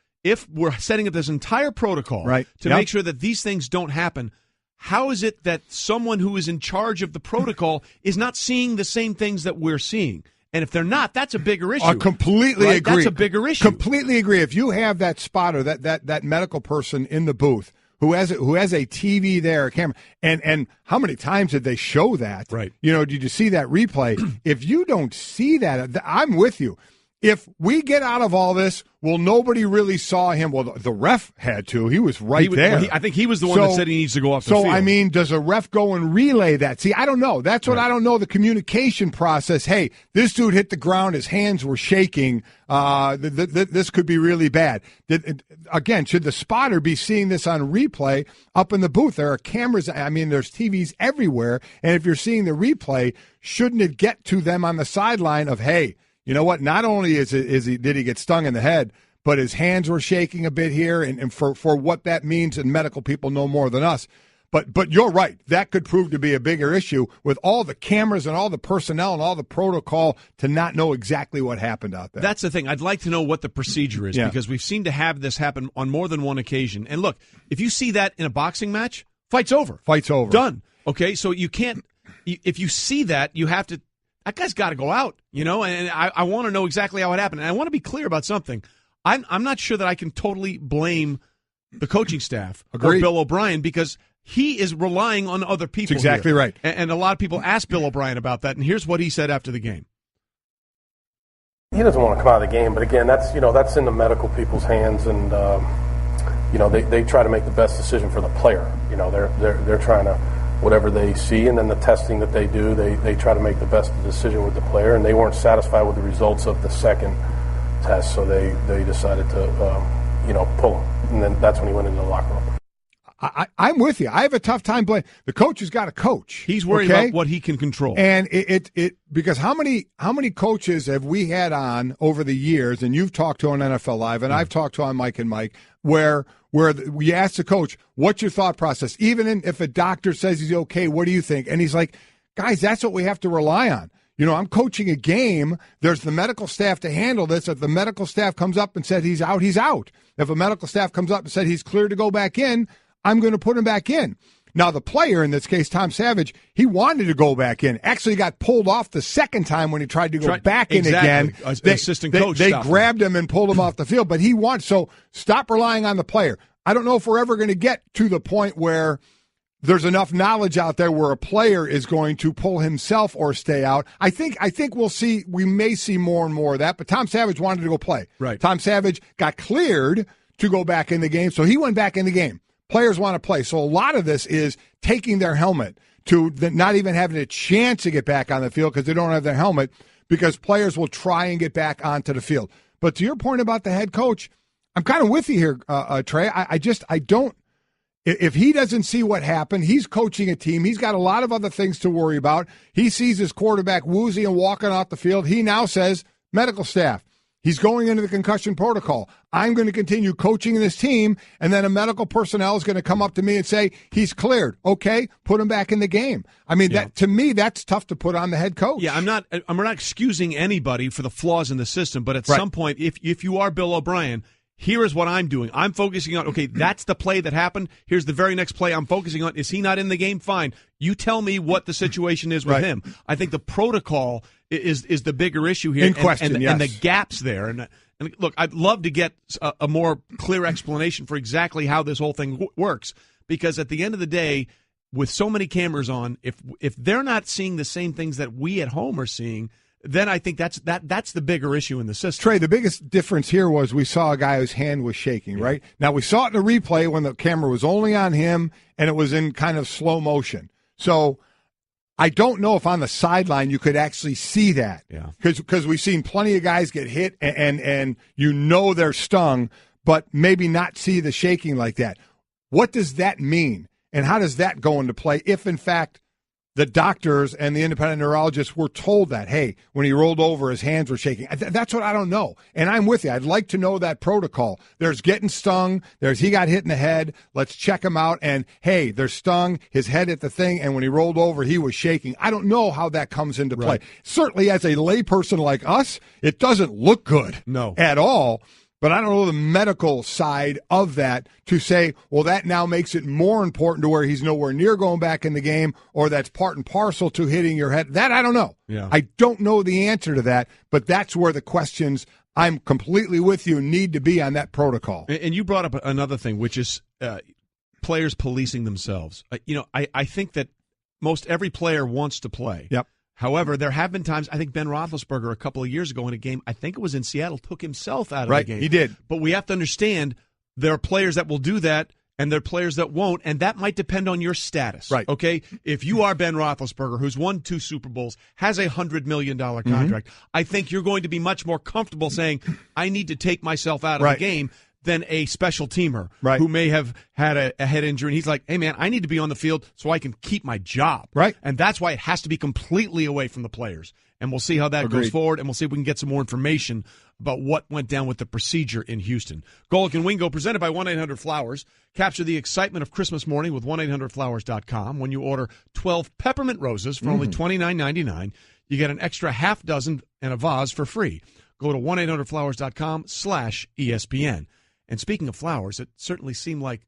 we're setting up this entire protocol to make sure that these things don't happen, how is it that someone who is in charge of the protocol is not seeing the same things that we're seeing? And if they're not, that's a bigger issue. I completely agree. That's a bigger issue. Completely agree. If you have that spotter, that medical person in the booth who has a TV there, a camera, and how many times did they show that? Right. Did you see that replay? If you don't see that, I'm with you. If we get out of all this, nobody really saw him. Well, the ref had to. He was there. I think he was the one that said he needs to go off the field. So, I mean, does a ref go and relay that? See, I don't know. That's what I don't know, the communication process. Hey, this dude hit the ground. His hands were shaking. This could be really bad. Again, should the spotter be seeing this on replay up in the booth? There are cameras. I mean, there's TVs everywhere. And if you're seeing the replay, shouldn't it get to them on the sideline of, hey, you know what? Not only did he get stung in the head, but his hands were shaking a bit here, and for what that means, and medical people know more than us. But you're right. That could prove to be a bigger issue with all the cameras and all the personnel and all the protocol to not know exactly what happened out there. That's the thing. I'd like to know what the procedure is, because we've seen to have this happen on more than one occasion. And look, if you see that in a boxing match, fight's over. Fight's over. Done. Okay, so you can't – if you see that, you have to that guy's got to go out, and I want to know exactly how it happened. And I want to be clear about something. I'm not sure that I can totally blame the coaching staff or Bill O'Brien because he is relying on other people. That's exactly right. And a lot of people asked Bill O'Brien about that, and here's what he said after the game. He doesn't want to come out of the game, but again, that's in the medical people's hands, and they try to make the best decision for the player. They're trying to, whatever they see, and then the testing that they do, they try to make the best decision with the player, and they weren't satisfied with the results of the second test, so they decided to pull him, and then that's when he went into the locker room. I'm with you. I have a tough time blaming. The coach has got to coach. He's worried about what he can control. And it because how many coaches have we had on over the years, and you've talked to on NFL Live, and I've talked to on Mike and Mike, where we ask the coach, what's your thought process? Even if a doctor says he's okay, what do you think? And he's like, guys, that's what we have to rely on. I'm coaching a game. There's the medical staff to handle this. If the medical staff comes up and said he's out, he's out. If a medical staff comes up and said he's clear to go back in, I'm going to put him back in. Now, the player, in this case, Tom Savage, he wanted to go back in. Actually got pulled off the second time when he tried to go back in again. Assistant coach. They grabbed him and pulled him off the field, but he wants. So stop relying on the player. I don't know if we're ever going to get to the point where there's enough knowledge out there where a player is going to pull himself or stay out. I think we may see more and more of that, but Tom Savage wanted to go play. Right. Tom Savage got cleared to go back in the game, so he went back in the game. Players want to play. So a lot of this is taking their helmet to not even having a chance to get back on the field because they don't have their helmet, because players will try and get back onto the field. But to your point about the head coach, I'm kind of with you here, Trey. I don't. If he doesn't see what happened, he's coaching a team. He's got a lot of other things to worry about. He sees his quarterback woozy and walking off the field. He now says, medical staff, he's going into the concussion protocol. I'm going to continue coaching this team, and then a medical personnel is going to come up to me and say, he's cleared. Okay, put him back in the game. I mean, that to me, that's tough to put on the head coach. Yeah, I'm not excusing anybody for the flaws in the system, but at some point, if you are Bill O'Brien, here is what I'm doing. I'm focusing on, okay, that's the play that happened. Here's the very next play I'm focusing on. Is he not in the game? Fine. You tell me what the situation is with him. I think the protocol is the bigger issue here. In question, and the gaps there. And look, I'd love to get a more clear explanation for exactly how this whole thing works, because at the end of the day, with so many cameras on, if they're not seeing the same things that we at home are seeing, then I think that's the bigger issue in the system. Trey, the biggest difference here was we saw a guy whose hand was shaking, right? Now, we saw it in a replay when the camera was only on him and it was in kind of slow motion. So I don't know if on the sideline you could actually see that. Yeah. Because we've seen plenty of guys get hit and they're stung, but maybe not see the shaking like that. What does that mean? And how does that go into play if, in fact, the doctors and the independent neurologists were told that, hey, when he rolled over, his hands were shaking? That's what I don't know. And I'm with you. I'd like to know that protocol. There's getting stung. There's he got hit in the head. Let's check him out. And, hey, there's stung, his head hit the thing, and when he rolled over, he was shaking. I don't know how that comes into play. Right. Certainly, as a layperson like us, it doesn't look good at all. But I don't know the medical side of that to say, well, that now makes it more important to where he's nowhere near going back in the game, or that's part and parcel to hitting your head. That I don't know. Yeah. I don't know the answer to that, but that's where the questions, I'm completely with you, need to be on that protocol. And you brought up another thing, which is players policing themselves. I think that most every player wants to play. Yep. However, there have been times, I think Ben Roethlisberger a couple of years ago in a game, I think it was in Seattle, took himself out of the game. He did. But we have to understand there are players that will do that and there are players that won't, and that might depend on your status. Right. Okay? If you are Ben Roethlisberger, who's won 2 Super Bowls, has a $100 million contract, I think you're going to be much more comfortable saying, I need to take myself out of the game than a special teamer who may have had a head injury. And he's like, hey, man, I need to be on the field so I can keep my job. Right. And that's why it has to be completely away from the players. And we'll see how that goes forward, and we'll see if we can get some more information about what went down with the procedure in Houston. Golic and Wingo, presented by 1-800-Flowers. Capture the excitement of Christmas morning with 1-800-Flowers.com. When you order 12 peppermint roses for only $29.99, you get an extra half dozen and a vase for free. Go to 1-800-Flowers.com/ESPN. And speaking of flowers, it certainly seemed like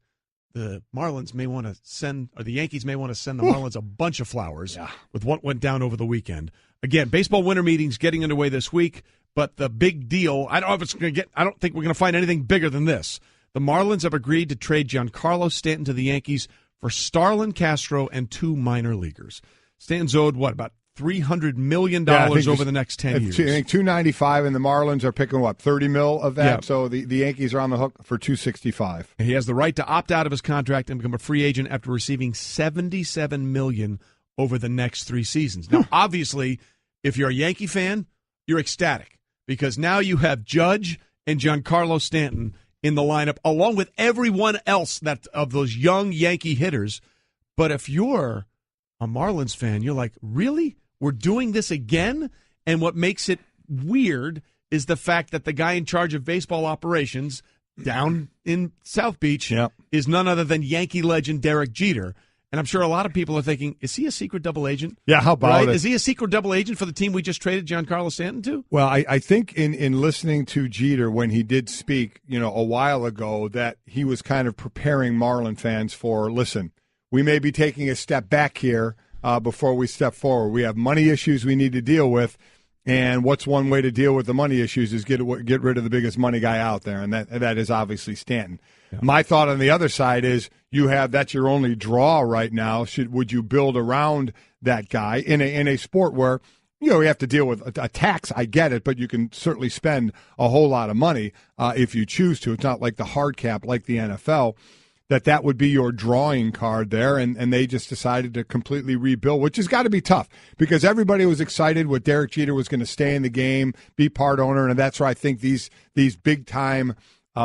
the Marlins may want to send, or the Yankees may want to send the Marlins a bunch of flowers with what went down over the weekend. Again, baseball winter meetings getting underway this week, but the big deal, I don't know if it's going to get, I don't think we're going to find anything bigger than this. The Marlins have agreed to trade Giancarlo Stanton to the Yankees for Starlin Castro and 2 minor leaguers. Stanton's owed, about $300 million over the next 10 years. I think $295, and the Marlins are picking, $30 million of that? Yeah. So the Yankees are on the hook for $265. He has the right to opt out of his contract and become a free agent after receiving $77 million over the next 3 seasons. Now, obviously, if you're a Yankee fan, you're ecstatic because now you have Judge and Giancarlo Stanton in the lineup, along with everyone else that of those young Yankee hitters. But if you're a Marlins fan, you're like, really? We're doing this again? And what makes it weird is the fact that the guy in charge of baseball operations down in South Beach is none other than Yankee legend Derek Jeter. And I'm sure a lot of people are thinking, is he a secret double agent? Yeah, how about it? Is he a secret double agent for the team we just traded Giancarlo Stanton to? Well, I think in listening to Jeter when he did speak, a while ago, that he was kind of preparing Marlin fans for, listen, we may be taking a step back here before we step forward. We have money issues we need to deal with, and what's one way to deal with the money issues is get rid of the biggest money guy out there, and that is obviously Stanton. Yeah. My thought on the other side is that's your only draw right now. Would you build around that guy in a sport where you have to deal with a tax? I get it, but you can certainly spend a whole lot of money if you choose to. It's not like the hard cap like the NFL. That would be your drawing card there, and they just decided to completely rebuild, which has got to be tough because everybody was excited what Derek Jeter was going to stay in the game, be part owner, and that's where I think these big-time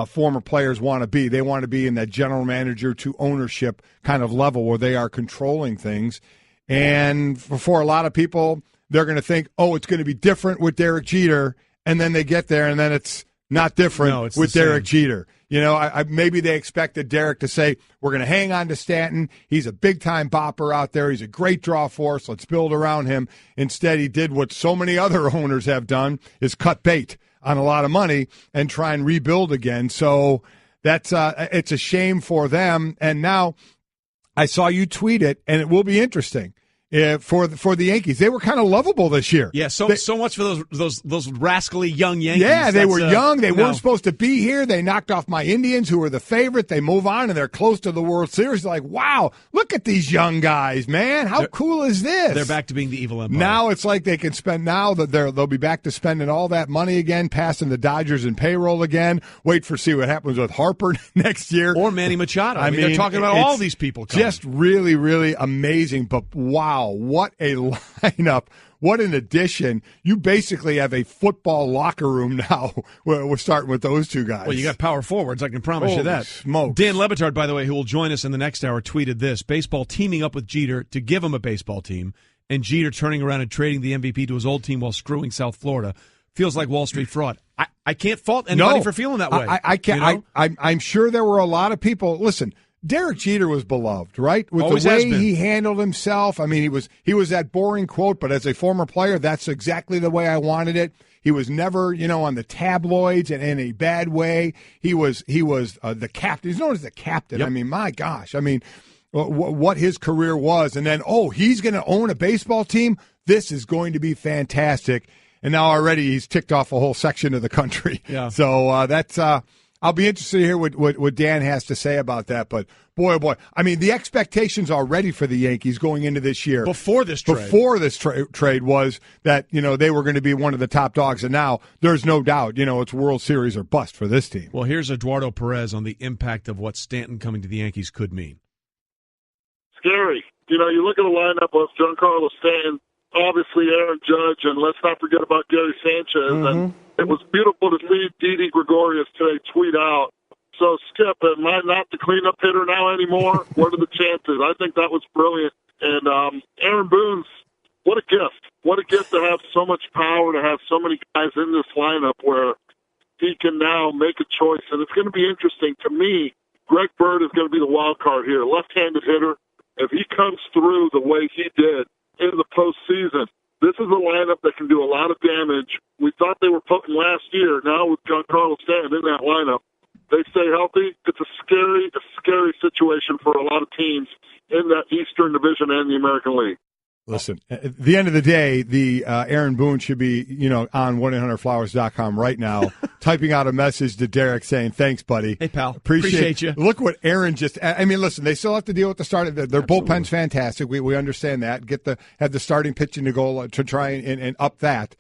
former players want to be. They want to be in that general manager to ownership kind of level where they are controlling things. And for a lot of people, they're going to think, it's going to be different with Derek Jeter, and then they get there, and then it's not different with Derek Jeter. Maybe they expected Derek to say, we're going to hang on to Stanton. He's a big-time bopper out there. He's a great draw force. Let's build around him. Instead, he did what so many other owners have done, is cut bait on a lot of money and try and rebuild again. So that's it's a shame for them. And now I saw you tweet it, and it will be interesting. For the Yankees, they were kind of lovable this year. Yeah, so much for those rascally young Yankees. Yeah, they were young. They weren't supposed to be here. They knocked off my Indians, who were the favorite. They move on, and they're close to the World Series. They're like, wow, look at these young guys, man. How cool is this? They're back to being the evil empire. Now it's like they can spend. Now that they'll be back to spending all that money again, passing the Dodgers in payroll again. Wait for see what happens with Harper next year or Manny Machado. I mean, they're talking about all these people coming. Just really, really amazing. But wow. What a lineup. What an addition. You basically have a football locker room now. We're starting with those two guys. Well, you got power forwards, I can promise you that. Smokes. Dan Lebitard, by the way, who will join us in the next hour, tweeted this. Baseball teaming up with Jeter to give him a baseball team, and Jeter turning around and trading the MVP to his old team while screwing South Florida. Feels like Wall Street fraud. I can't fault anybody for feeling that way. I can't. I'm sure there were a lot of people. Listen, Derek Jeter was beloved, right? With Always the way he handled himself. I mean, he was that boring quote, but as a former player, that's exactly the way I wanted it. He was never, on the tabloids and in a bad way. He was the captain. He's known as the captain. Yep. I mean, my gosh. I mean, what his career was. And then, he's going to own a baseball team? This is going to be fantastic. And now already he's ticked off a whole section of the country. Yeah. So that's I'll be interested to hear what Dan has to say about that. But, boy, oh boy. I mean, the expectations already for the Yankees going into this year. Before this trade was that, they were going to be one of the top dogs. And now there's no doubt, it's World Series or bust for this team. Well, here's Eduardo Perez on the impact of what Stanton coming to the Yankees could mean. Scary. You look at the lineup of Giancarlo Stanton, obviously Aaron Judge, and let's not forget about Gary Sanchez. Mm-hmm. And it was beautiful to see Didi Gregorius today tweet out, so Skip, am I not the cleanup hitter now anymore? What are the chances? I think that was brilliant. And Aaron Boone's, what a gift. What a gift to have so much power, to have so many guys in this lineup where he can now make a choice. And it's going to be interesting. To me, Greg Bird is going to be the wild card here, left-handed hitter. If he comes through the way he did in the postseason, this is a lineup that can do a lot of damage. We thought they were potent last year. Now with Giancarlo Stanton in that lineup, they stay healthy, it's a scary situation for a lot of teams in that Eastern Division and the American League. Listen, at the end of the day, the Aaron Boone should be, on 1-800-Flowers.com right now, typing out a message to Derek saying, thanks, buddy. Hey, pal. Appreciate you. Look what Aaron just – listen, they still have to deal with the start. Their bullpen's fantastic. We understand that. Have the starting pitching to go to try and up that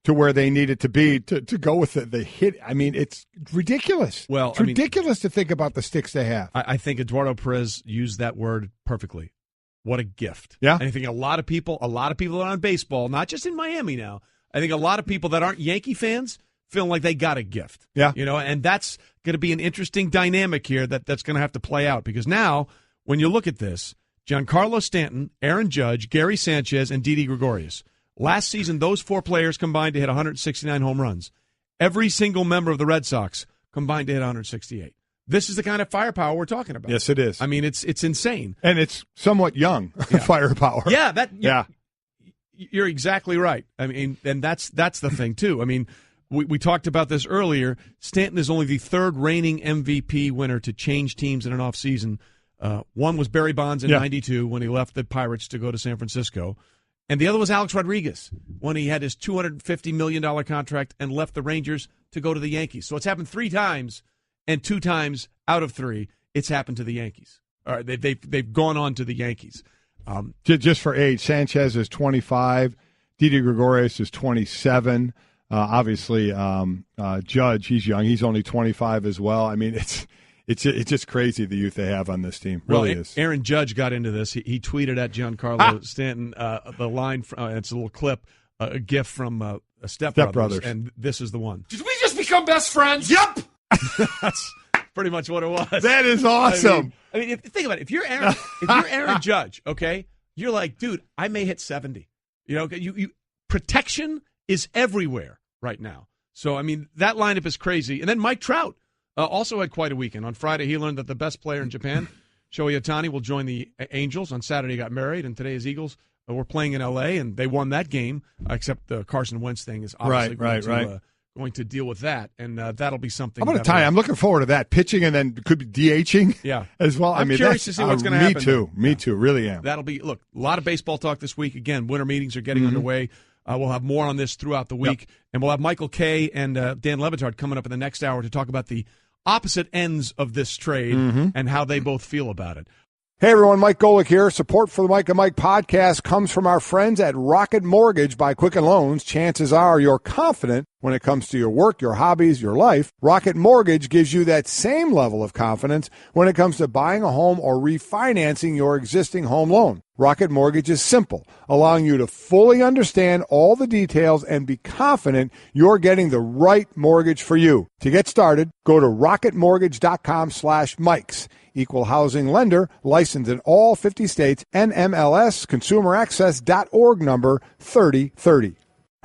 to where they need it to be to go with the hit. It's ridiculous. Well, it's ridiculous to think about the sticks they have. I think Eduardo Perez used that word perfectly. What a gift. Yeah. And I think a lot of people that are on baseball, not just in Miami now, I think a lot of people that aren't Yankee fans feeling like they got a gift. Yeah. And that's going to be an interesting dynamic here that's going to have to play out, because now when you look at this, Giancarlo Stanton, Aaron Judge, Gary Sanchez, and Didi Gregorius. Last season, those four players combined to hit 169 home runs. Every single member of the Red Sox combined to hit 168. This is the kind of firepower we're talking about. Yes, it is. It's insane. And it's somewhat young firepower. Yeah, you're exactly right. And that's the thing, too. We talked about this earlier. Stanton is only the third reigning MVP winner to change teams in an offseason. One was Barry Bonds in 92 when he left the Pirates to go to San Francisco. And the other was Alex Rodriguez when he had his $250 million contract and left the Rangers to go to the Yankees. So it's happened 3 times. And 2 times out of 3, it's happened to the Yankees. All right, they've gone on to the Yankees. Just for age, Sanchez is 25, Didi Gregorius is 27. Obviously, Judge, he's young. He's only 25 as well. It's just crazy the youth they have on this team. Really is. Aaron Judge got into this. He tweeted at Giancarlo Stanton the line. It's a little clip, a GIF from Step Brothers, and this is the one. Did we just become best friends? Yep. That's pretty much what it was. That is awesome. Think about it. If you're Aaron Judge, okay, you're like, dude, I may hit 70. You protection is everywhere right now. So that lineup is crazy. And then Mike Trout also had quite a weekend. On Friday, he learned that the best player in Japan, Shohei Ohtani, will join the Angels. On Saturday, he got married, and today his Eagles were playing in L.A. and they won that game. Except the Carson Wentz thing is obviously going to deal with that, and that'll be something. I'm going to tell you, I'm looking forward to that. Pitching and then could be DHing as well. I'm curious to see what's going to happen. Me too, really am. That'll be, a lot of baseball talk this week. Again, winter meetings are getting underway. We'll have more on this throughout the week, and we'll have Michael Kay and Dan Levitard coming up in the next hour to talk about the opposite ends of this trade and how they both feel about it. Hey everyone, Mike Golic here. Support for the Mike and Mike podcast comes from our friends at Rocket Mortgage by Quicken Loans. Chances are you're confident when it comes to your work, your hobbies, your life. Rocket Mortgage gives you that same level of confidence when it comes to buying a home or refinancing your existing home loan. Rocket Mortgage is simple, allowing you to fully understand all the details and be confident you're getting the right mortgage for you. To get started, go to rocketmortgage.com/Mikes. Equal housing lender, licensed in all 50 states, NMLS, consumeraccess.org number 3030.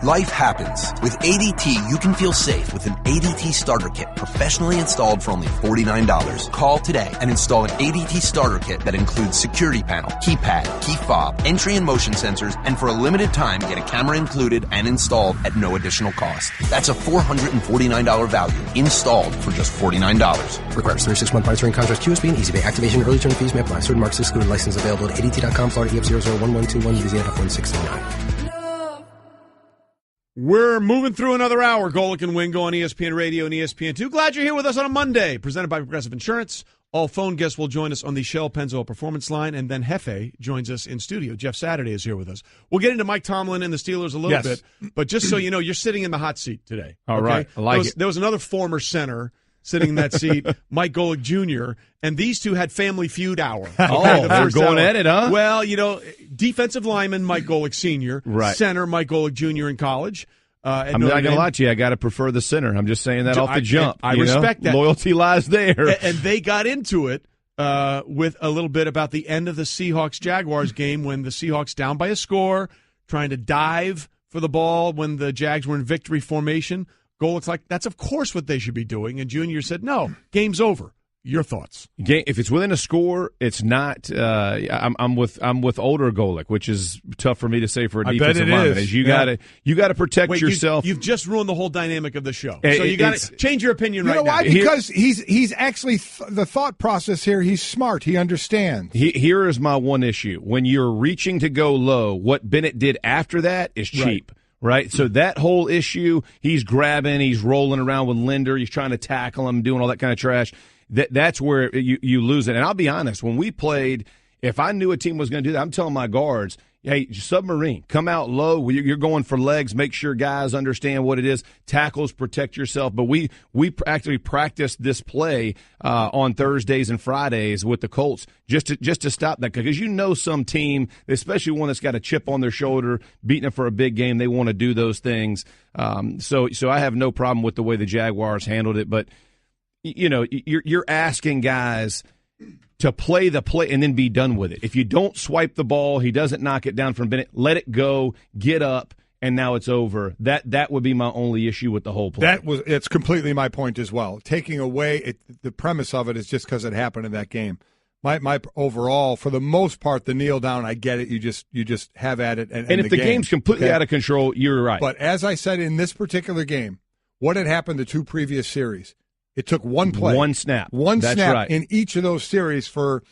Life happens. With ADT, you can feel safe with an ADT starter kit professionally installed for only $49. Call today and install an ADT starter kit that includes security panel, keypad, key fob, entry and motion sensors, and for a limited time, get a camera included and installed at no additional cost. That's a $449 value installed for just $49. Requires 36-month monitoring contract QSB and EasyPay activation. Early term fees may apply. Certain marks excluded. License available at ADT.com. Florida EF001121. Louisiana F1639. We're moving through another hour. Golic and Wingo on ESPN Radio and ESPN2. Glad you're here with us on a Monday. Presented by Progressive Insurance. All phone guests will join us on the Shell Pennzoil Performance Line, and then Hefe joins us in studio. Jeff Saturday is here with us. We'll get into Mike Tomlin and the Steelers a little bit, but just so you know, you're sitting in the hot seat today. All right. I like it. There was another former center sitting in that seat, Mike Golic Jr., and these two had Family Feud hour. They're going at it, huh? Well, defensive lineman Mike Golic Sr., center Mike Golic Jr. in college. I'm not going to lie to you. I got to prefer the center. I'm just saying that off the jump. I respect that. Loyalty lies there. And they got into it with a little bit about the end of the Seahawks-Jaguars game when the Seahawks down by a score, trying to dive for the ball when the Jags were in victory formation. Golic's like, that's of course what they should be doing. And Junior said, no, game's over. Your thoughts? If it's within a score, it's not. I'm with older Golic, which is tough for me to say for a defensive lineman. You got to protect yourself. You've just ruined the whole dynamic of the show. So you got to change your opinion right now. You know why? Because he's actually the thought process here. He's smart. He understands. Here is my one issue: when you're reaching to go low, what Bennett did after that is cheap. Right, so that whole issue, he's grabbing, he's rolling around with Linder, he's trying to tackle him, doing all that kind of trash. That's where you lose it. And I'll be honest, when we played, if I knew a team was going to do that, I'm telling my guards, hey, submarine, come out low. You're going for legs. Make sure guys understand what it is. Tackles, protect yourself. But we actually practiced this play on Thursdays and Fridays with the Colts just to stop that, because some team, especially one that's got a chip on their shoulder, beating it for a big game, they want to do those things. So I have no problem with the way the Jaguars handled it. But you're asking guys to play the play and then be done with it. If you don't swipe the ball, he doesn't knock it down from Bennett, let it go, get up, and now it's over. That would be my only issue with the whole play. It's completely my point as well. Taking away the premise of it is just because it happened in that game. My overall, for the most part, the kneel down, I get it. You just have at it. And if the game's completely out of control, you're right. But as I said, in this particular game, what had happened the two previous series? It took one play. One snap. That's right. In each of those series for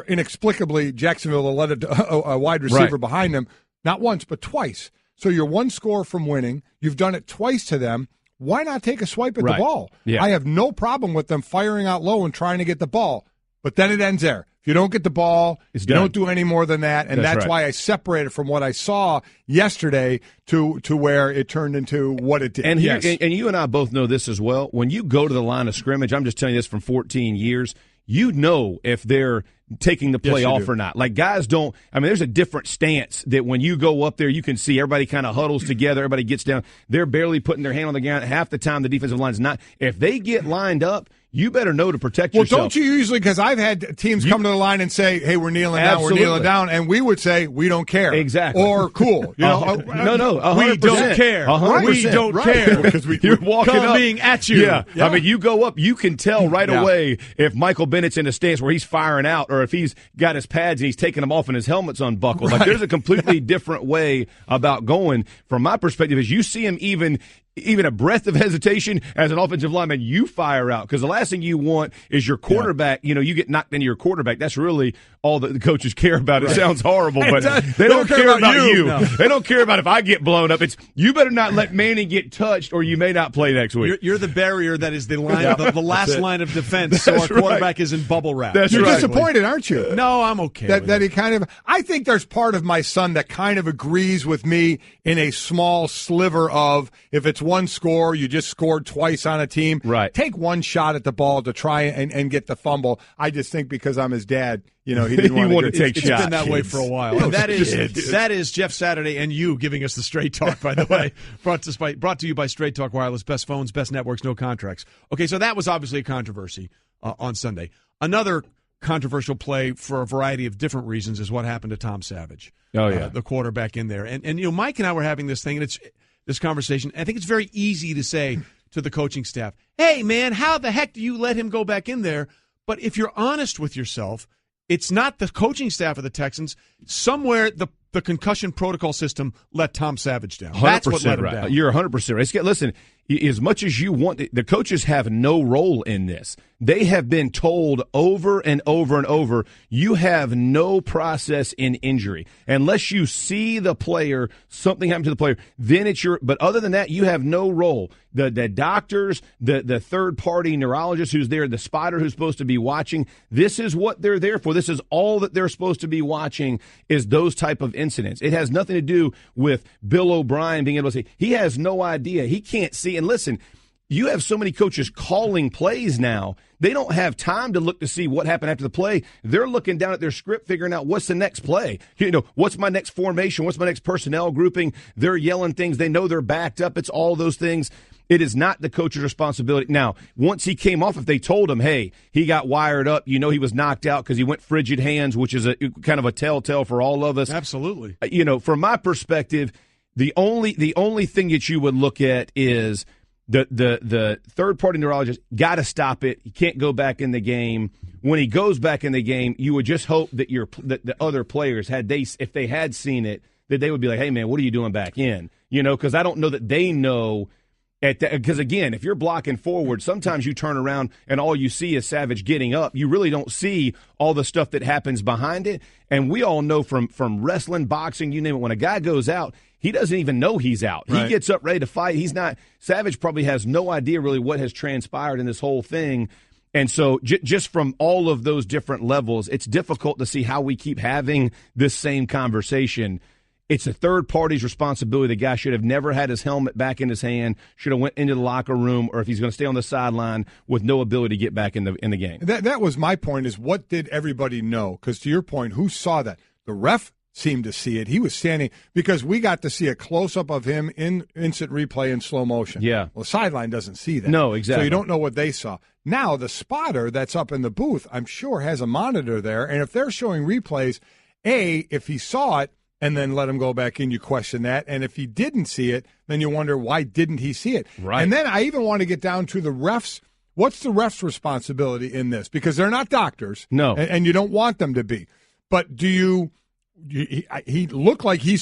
inexplicably Jacksonville to let a wide receiver behind them, not once, but twice. So you're one score from winning. You've done it twice to them. Why not take a swipe at the ball? Yeah. I have no problem with them firing out low and trying to get the ball. But then it ends there. If you don't get the ball, you don't do any more than that. And that's why I separated from what I saw yesterday to where it turned into what it did. And you and I both know this as well. When you go to the line of scrimmage, I'm just telling you this from 14 years, you know if they're taking the play off or not. Like, guys don't – I mean, there's a different stance that when you go up there, you can see everybody kind of huddles together, everybody gets down. They're barely putting their hand on the ground. Half the time the defensive line's not. If they get lined up, you better know to protect yourself. Well, don't you usually – because I've had teams come to the line and say, hey, we're kneeling down, we're kneeling down, and we would say, we don't care. Exactly. Or cool. No, 100%. We don't care. 100%. We don't care. Because you're walking coming at you. Yeah. I mean, you go up, you can tell right away if Michael Bennett's in a stance where he's firing out or if he's got his pads and he's taking them off and his helmet's unbuckled. Like, there's a completely different way about going. From my perspective, is you see him even a breath of hesitation as an offensive lineman, you fire out, because the last thing you want is your quarterback, you get knocked into your quarterback. That's really all that the coaches care about. It sounds horrible, but they don't care about you. No. They don't care about if I get blown up. It's you better not let Manning get touched or you may not play next week. You're the barrier that is the line, the last line of defense, so our quarterback is in bubble wrap. You're disappointed, aren't you? No, I'm okay. That he kind of – I think there's part of my son that kind of agrees with me in a small sliver of if it's one score, you just scored twice on a team. Right. Take one shot at the ball to try and get the fumble. I just think because I'm his dad, he didn't want to take shots. It's been that way for a while. That is Jeff Saturday and you giving us the Straight Talk, by the way. Brought to you by Straight Talk Wireless, best phones, best networks, no contracts. Okay, so that was obviously a controversy on Sunday. Another controversial play for a variety of different reasons is what happened to Tom Savage. Oh, yeah. The quarterback in there. And Mike and I were having this thing, and it's this conversation. I think it's very easy to say to the coaching staff, hey, man, how the heck do you let him go back in there? But if you're honest with yourself, it's not the coaching staff of the Texans. Somewhere the concussion protocol system let Tom Savage down. That's what let him down. You're 100% right. Listen, as much as you want, the coaches have no role in this. They have been told over and over and over, you have no process in injury. Unless you see the player, something happened to the player, then it's your – but other than that, you have no role. The doctors, the third-party neurologist who's there, the spotter who's supposed to be watching, this is what they're there for. This is all that they're supposed to be watching is those type of incidents. It has nothing to do with Bill O'Brien being able to see. He has no idea. He can't see. And listen, you have so many coaches calling plays now, they don't have time to look to see what happened after the play. They're looking down at their script, figuring out what's the next play. What's my next formation? What's my next personnel grouping? They're yelling things. They know they're backed up. It's all those things. It is not the coach's responsibility. Now, once he came off, if they told him, hey, he got wired up, he was knocked out because he went frigid hands, which is a kind of a telltale for all of us. Absolutely. From my perspective, the only thing that you would look at is The third-party neurologist got to stop it. He can't go back in the game. When he goes back in the game, you would just hope that that the other players, if they had seen it, that they would be like, hey, man, what are you doing back in? Because I don't know that they know. Because, again, if you're blocking forward, sometimes you turn around and all you see is Savage getting up. You really don't see all the stuff that happens behind it. And we all know from wrestling, boxing, you name it, when a guy goes out, he doesn't even know he's out. Right. He gets up ready to fight. Savage probably has no idea really what has transpired in this whole thing. And so just from all of those different levels, it's difficult to see how we keep having this same conversation. It's a third party's responsibility. The guy should have never had his helmet back in his hand, should have went into the locker room, or if he's going to stay on the sideline with no ability to get back in the game. That was my point, is what did everybody know? Because to your point, who saw that? The ref seemed to see it. He was standing, because we got to see a close-up of him in instant replay in slow motion. Yeah. Well, the sideline doesn't see that. No, exactly. So you don't know what they saw. Now, the spotter that's up in the booth, I'm sure, has a monitor there, and if they're showing replays, if he saw it, and then let him go back in, you question that. And if he didn't see it, then you wonder, why didn't he see it? Right. And then I even want to get down to the refs. What's the refs' responsibility in this? Because they're not doctors. No. And you don't want them to be. But he looked like he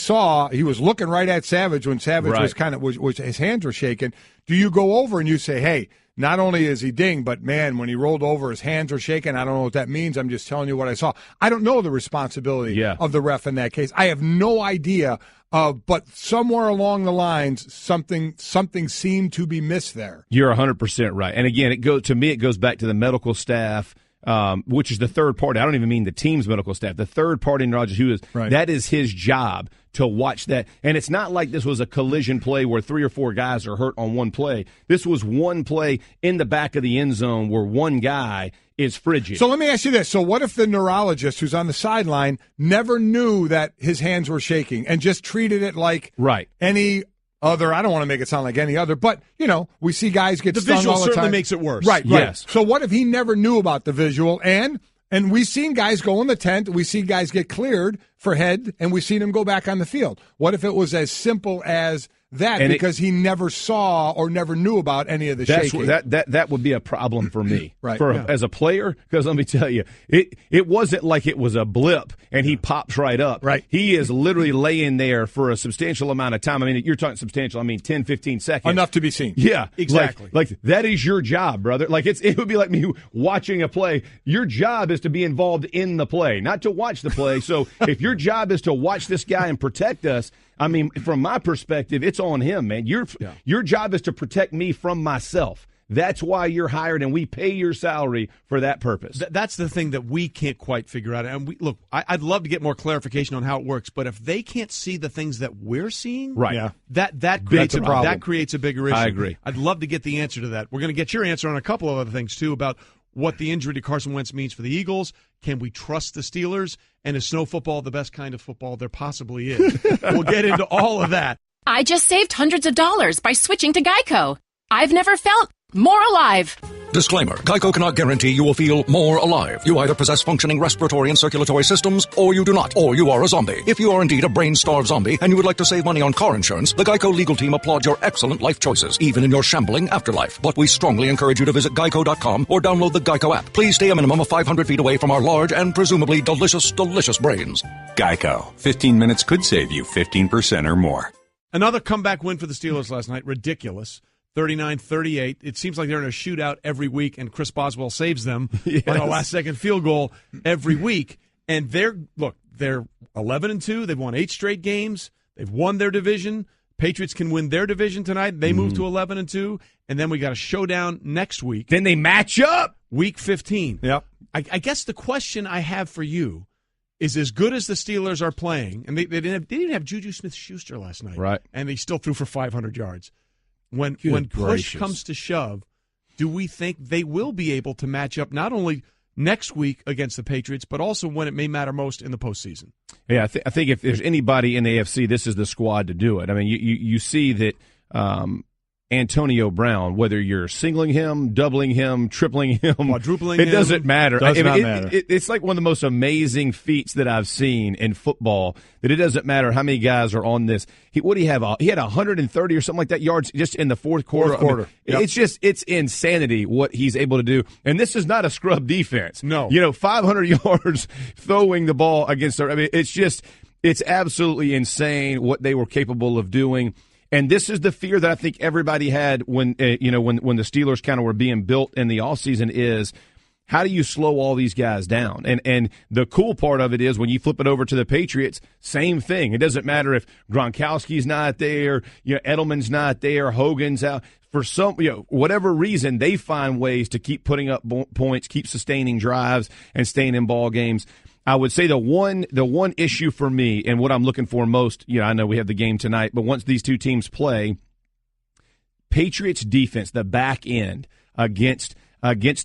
was looking right at Savage when Savage was his hands were shaking. Do you go over and you say, hey, not only is he dinged, but, man, when he rolled over, his hands are shaking. I don't know what that means. I'm just telling you what I saw. I don't know the responsibility of the ref in that case. I have no idea, but somewhere along the lines, something seemed to be missed there. You're 100% right. And, again, it goes back to the medical staff, which is the third party. I don't even mean the team's medical staff. The third party neurologist, that is his job to watch that. And it's not like this was a collision play where 3 or 4 guys are hurt on one play. This was one play in the back of the end zone where one guy is frigid. So let me ask you this. So what if the neurologist who's on the sideline never knew that his hands were shaking and just treated it like any other? I don't want to make it sound like any other, but, we see guys get stung all the time. The visual certainly makes it worse. Right. Yes. So what if he never knew about the visual, and we've seen guys go in the tent, we see guys get cleared for head, and we've seen him go back on the field. What if it was as simple as that, and because he never saw or never knew about any of the shaking? That would be a problem for me, as a player, because let me tell you, it wasn't like it was a blip and he pops right up. Right. He is literally laying there for a substantial amount of time. I mean, you're talking substantial, 10, 15 seconds. Enough to be seen. Yeah, exactly. Like that is your job, brother. Like it would be like me watching a play. Your job is to be involved in the play, not to watch the play. So if your job is to watch this guy and protect us, from my perspective, it's on him, man. Your job is to protect me from myself. That's why you're hired, and we pay your salary for that purpose. That's the thing that we can't quite figure out. And I'd love to get more clarification on how it works, but if they can't see the things that we're seeing, that creates a bigger issue. I agree. I'd love to get the answer to that. We're going to get your answer on a couple of other things, too, about what the injury to Carson Wentz means for the Eagles. Can we trust the Steelers? And is snow football the best kind of football there possibly is? We'll get into all of that. I just saved hundreds of dollars by switching to Geico. I've never felt more alive. Disclaimer. Geico cannot guarantee you will feel more alive. You either possess functioning respiratory and circulatory systems, or you do not, or you are a zombie. If you are indeed a brain-starved zombie and you would like to save money on car insurance, the Geico legal team applauds your excellent life choices, even in your shambling afterlife. But we strongly encourage you to visit geico.com or download the Geico app. Please stay a minimum of 500 feet away from our large and presumably delicious, delicious brains. Geico. 15 minutes could save you 15% or more. Another comeback win for the Steelers last night. Ridiculous. 39-38. It seems like they're in a shootout every week, and Chris Boswell saves them on a last-second field goal every week. And they're 11-2. They've won 8 straight games. They've won their division. Patriots can win their division tonight. They move to 11-2, and then we got a showdown next week. Then they match up. Week 15. Yep. I guess the question I have for you is, as good as the Steelers are playing, and they didn't have Juju Smith-Schuster last night, right? And they still threw for 500 yards. When push comes to shove, do we think they will be able to match up not only next week against the Patriots, but also when it may matter most in the postseason? Yeah, I think if there's anybody in the AFC, this is the squad to do it. I mean, you see that Antonio Brown, whether you're singling him, doubling him, tripling him, quadrupling him. It doesn't matter. Does not matter. It's like one of the most amazing feats that I've seen in football, that it doesn't matter how many guys are on this. What do you have? He had 130 or something like that yards just in the fourth quarter. Yep. It's insanity what he's able to do. And this is not a scrub defense. No. 500 yards throwing the ball against her. I mean, it's absolutely insane what they were capable of doing. And this is the fear that I think everybody had when the Steelers kind of were being built in the offseason is, how do you slow all these guys down? And the cool part of it is when you flip it over to the Patriots, same thing. It doesn't matter if Gronkowski's not there, Edelman's not there, Hogan's out. For some, whatever reason, they find ways to keep putting up points, keep sustaining drives, and staying in ball games. I would say the one issue for me and what I'm looking for most, I know we have the game tonight, but once these two teams play, Patriots defense, the back end against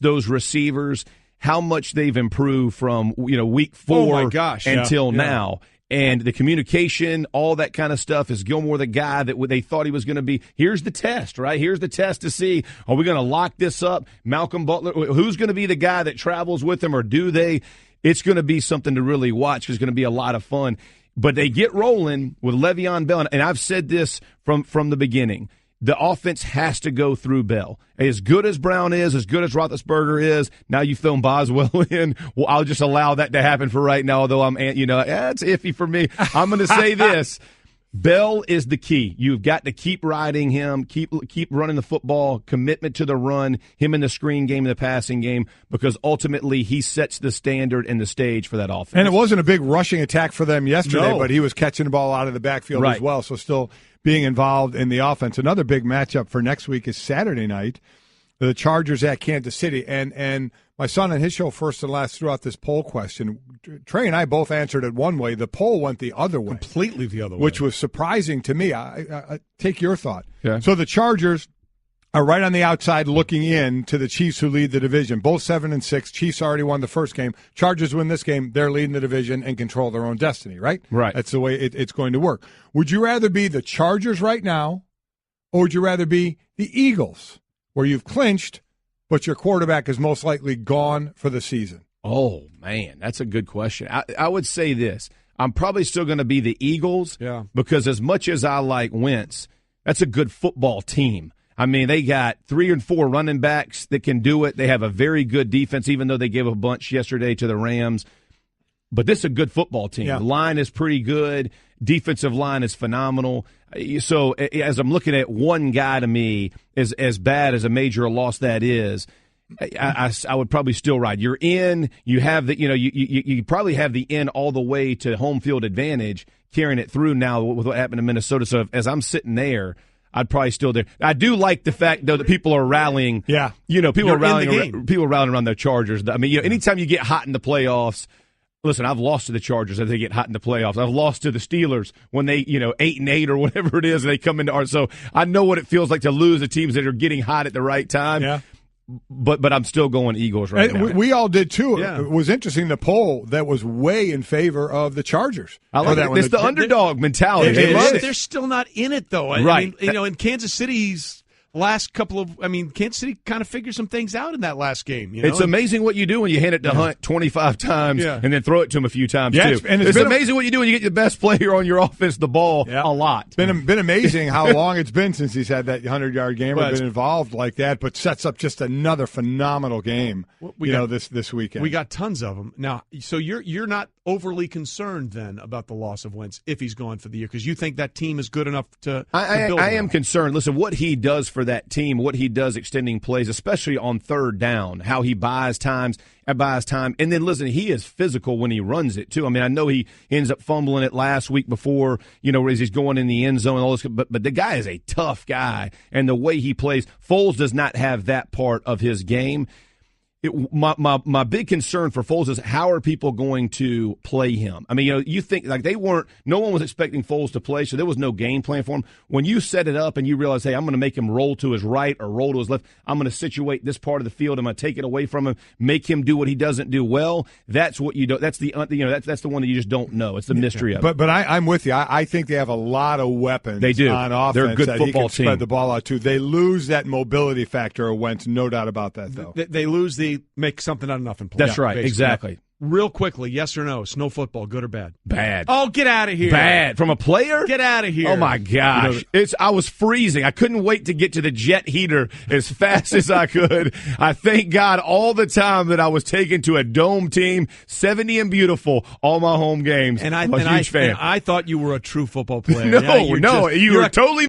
those receivers, how much they've improved from week 4 until now. And the communication, all that kind of stuff. Is Gilmore the guy that they thought he was going to be? Here's the test, right? Here's the test to see, are we going to lock this up? Malcolm Butler, who's going to be the guy that travels with him, or do they? It's going to be something to really watch. It's going to be a lot of fun. But they get rolling with Le'Veon Bell. And I've said this from the beginning. The offense has to go through Bell. As good as Brown is, as good as Roethlisberger is, now you throw Boswell in. Well, I'll just allow that to happen for right now, although it's iffy for me. I'm going to say this. Bell is the key. You've got to keep riding him, keep running the football, commitment to the run, him in the screen game, the passing game, because ultimately he sets the standard and the stage for that offense. And it wasn't a big rushing attack for them yesterday, but he was catching the ball out of the backfield as well, so still being involved in the offense. Another big matchup for next week is Saturday night, the Chargers at Kansas City. And my son on his show, First and Last, threw out this poll question. Trey and I both answered it one way. The poll went the other way. Completely the other way. Which was surprising to me. I take your thought. Yeah. So the Chargers are right on the outside looking in to the Chiefs, who lead the division. Both 7-6. Chiefs already won the first game. Chargers win this game. They're leading the division and control their own destiny, right? Right. That's the way it's going to work. Would you rather be the Chargers right now, or would you rather be the Eagles, where you've clinched, but your quarterback is most likely gone for the season? Oh, man, that's a good question. I would say this. I'm probably still going to be the Eagles, because as much as I like Wentz, that's a good football team. I mean, they got 3 and 4 running backs that can do it. They have a very good defense, even though they gave a bunch yesterday to the Rams. But this is a good football team. Yeah. The line is pretty good. Defensive line is phenomenal. So as I'm looking at one guy, to me, as bad as a major loss that is, I would probably still ride. You're in. You have the you probably have the in all the way to home field advantage, carrying it through now with what happened in Minnesota. So as I'm sitting there, I'd probably still there. I do like the fact, though, that people are rallying. Yeah. People are rallying around their Chargers. I mean, anytime you get hot in the playoffs. Listen, I've lost to the Chargers as they get hot in the playoffs. I've lost to the Steelers when they, 8-8 or whatever it is, and they come into our. So I know what it feels like to lose to teams that are getting hot at the right time. Yeah. But I'm still going Eagles right now. We all did too. Yeah. It was interesting, the poll that was way in favor of the Chargers. I like that. It's the underdog mentality. They're still not in it, though. Right. I mean, in Kansas City's last couple of, Kansas City kind of figured some things out in that last game. It's amazing what you do when you hand it to Hunt 25 times and then throw it to him a few times, too. It's amazing what you do when you get your best player on your offense the ball a lot. It's been amazing how long it's been since he's had that 100-yard game or been involved like that, but sets up just another phenomenal game this weekend. We got tons of them. Now, so you're not overly concerned then about the loss of Wentz if he's gone for the year, because you think that team is good enough to build I am concerned. Listen, what he does for that team, what he does extending plays, especially on third down, how he buys time, and then listen, he is physical when he runs it too. I mean, I know he ends up fumbling it last week before, as he's going in the end zone and all this, but the guy is a tough guy, and the way he plays, Foles does not have that part of his game. My big concern for Foles is how are people going to play him? I mean, you think like no one was expecting Foles to play, so there was no game plan for him. When you set it up and you realize, hey, I'm going to make him roll to his right or roll to his left, I'm going to situate this part of the field, I'm going to take it away from him, make him do what he doesn't do well. That's what you don't. That's the that's the one that you just don't know. It's the mystery of it. But I'm with you. I think they have a lot of weapons. They do on offense. They're a good that football he can team. Spread the ball out too. They lose that mobility factor of Wentz, no doubt about that. Though they lose the make something out of nothing play. That's right, basically. exactly. Real quickly, yes or no? Snow football, good or bad? Bad. Oh, get out of here! Bad from a player. Get out of here! Oh my gosh! I was freezing. I couldn't wait to get to the jet heater as fast as I could. I thank God all the time that I was taken to a dome team, 70 and beautiful, all my home games. And I'm a huge fan. And I thought you were a true football player. No, you were totally.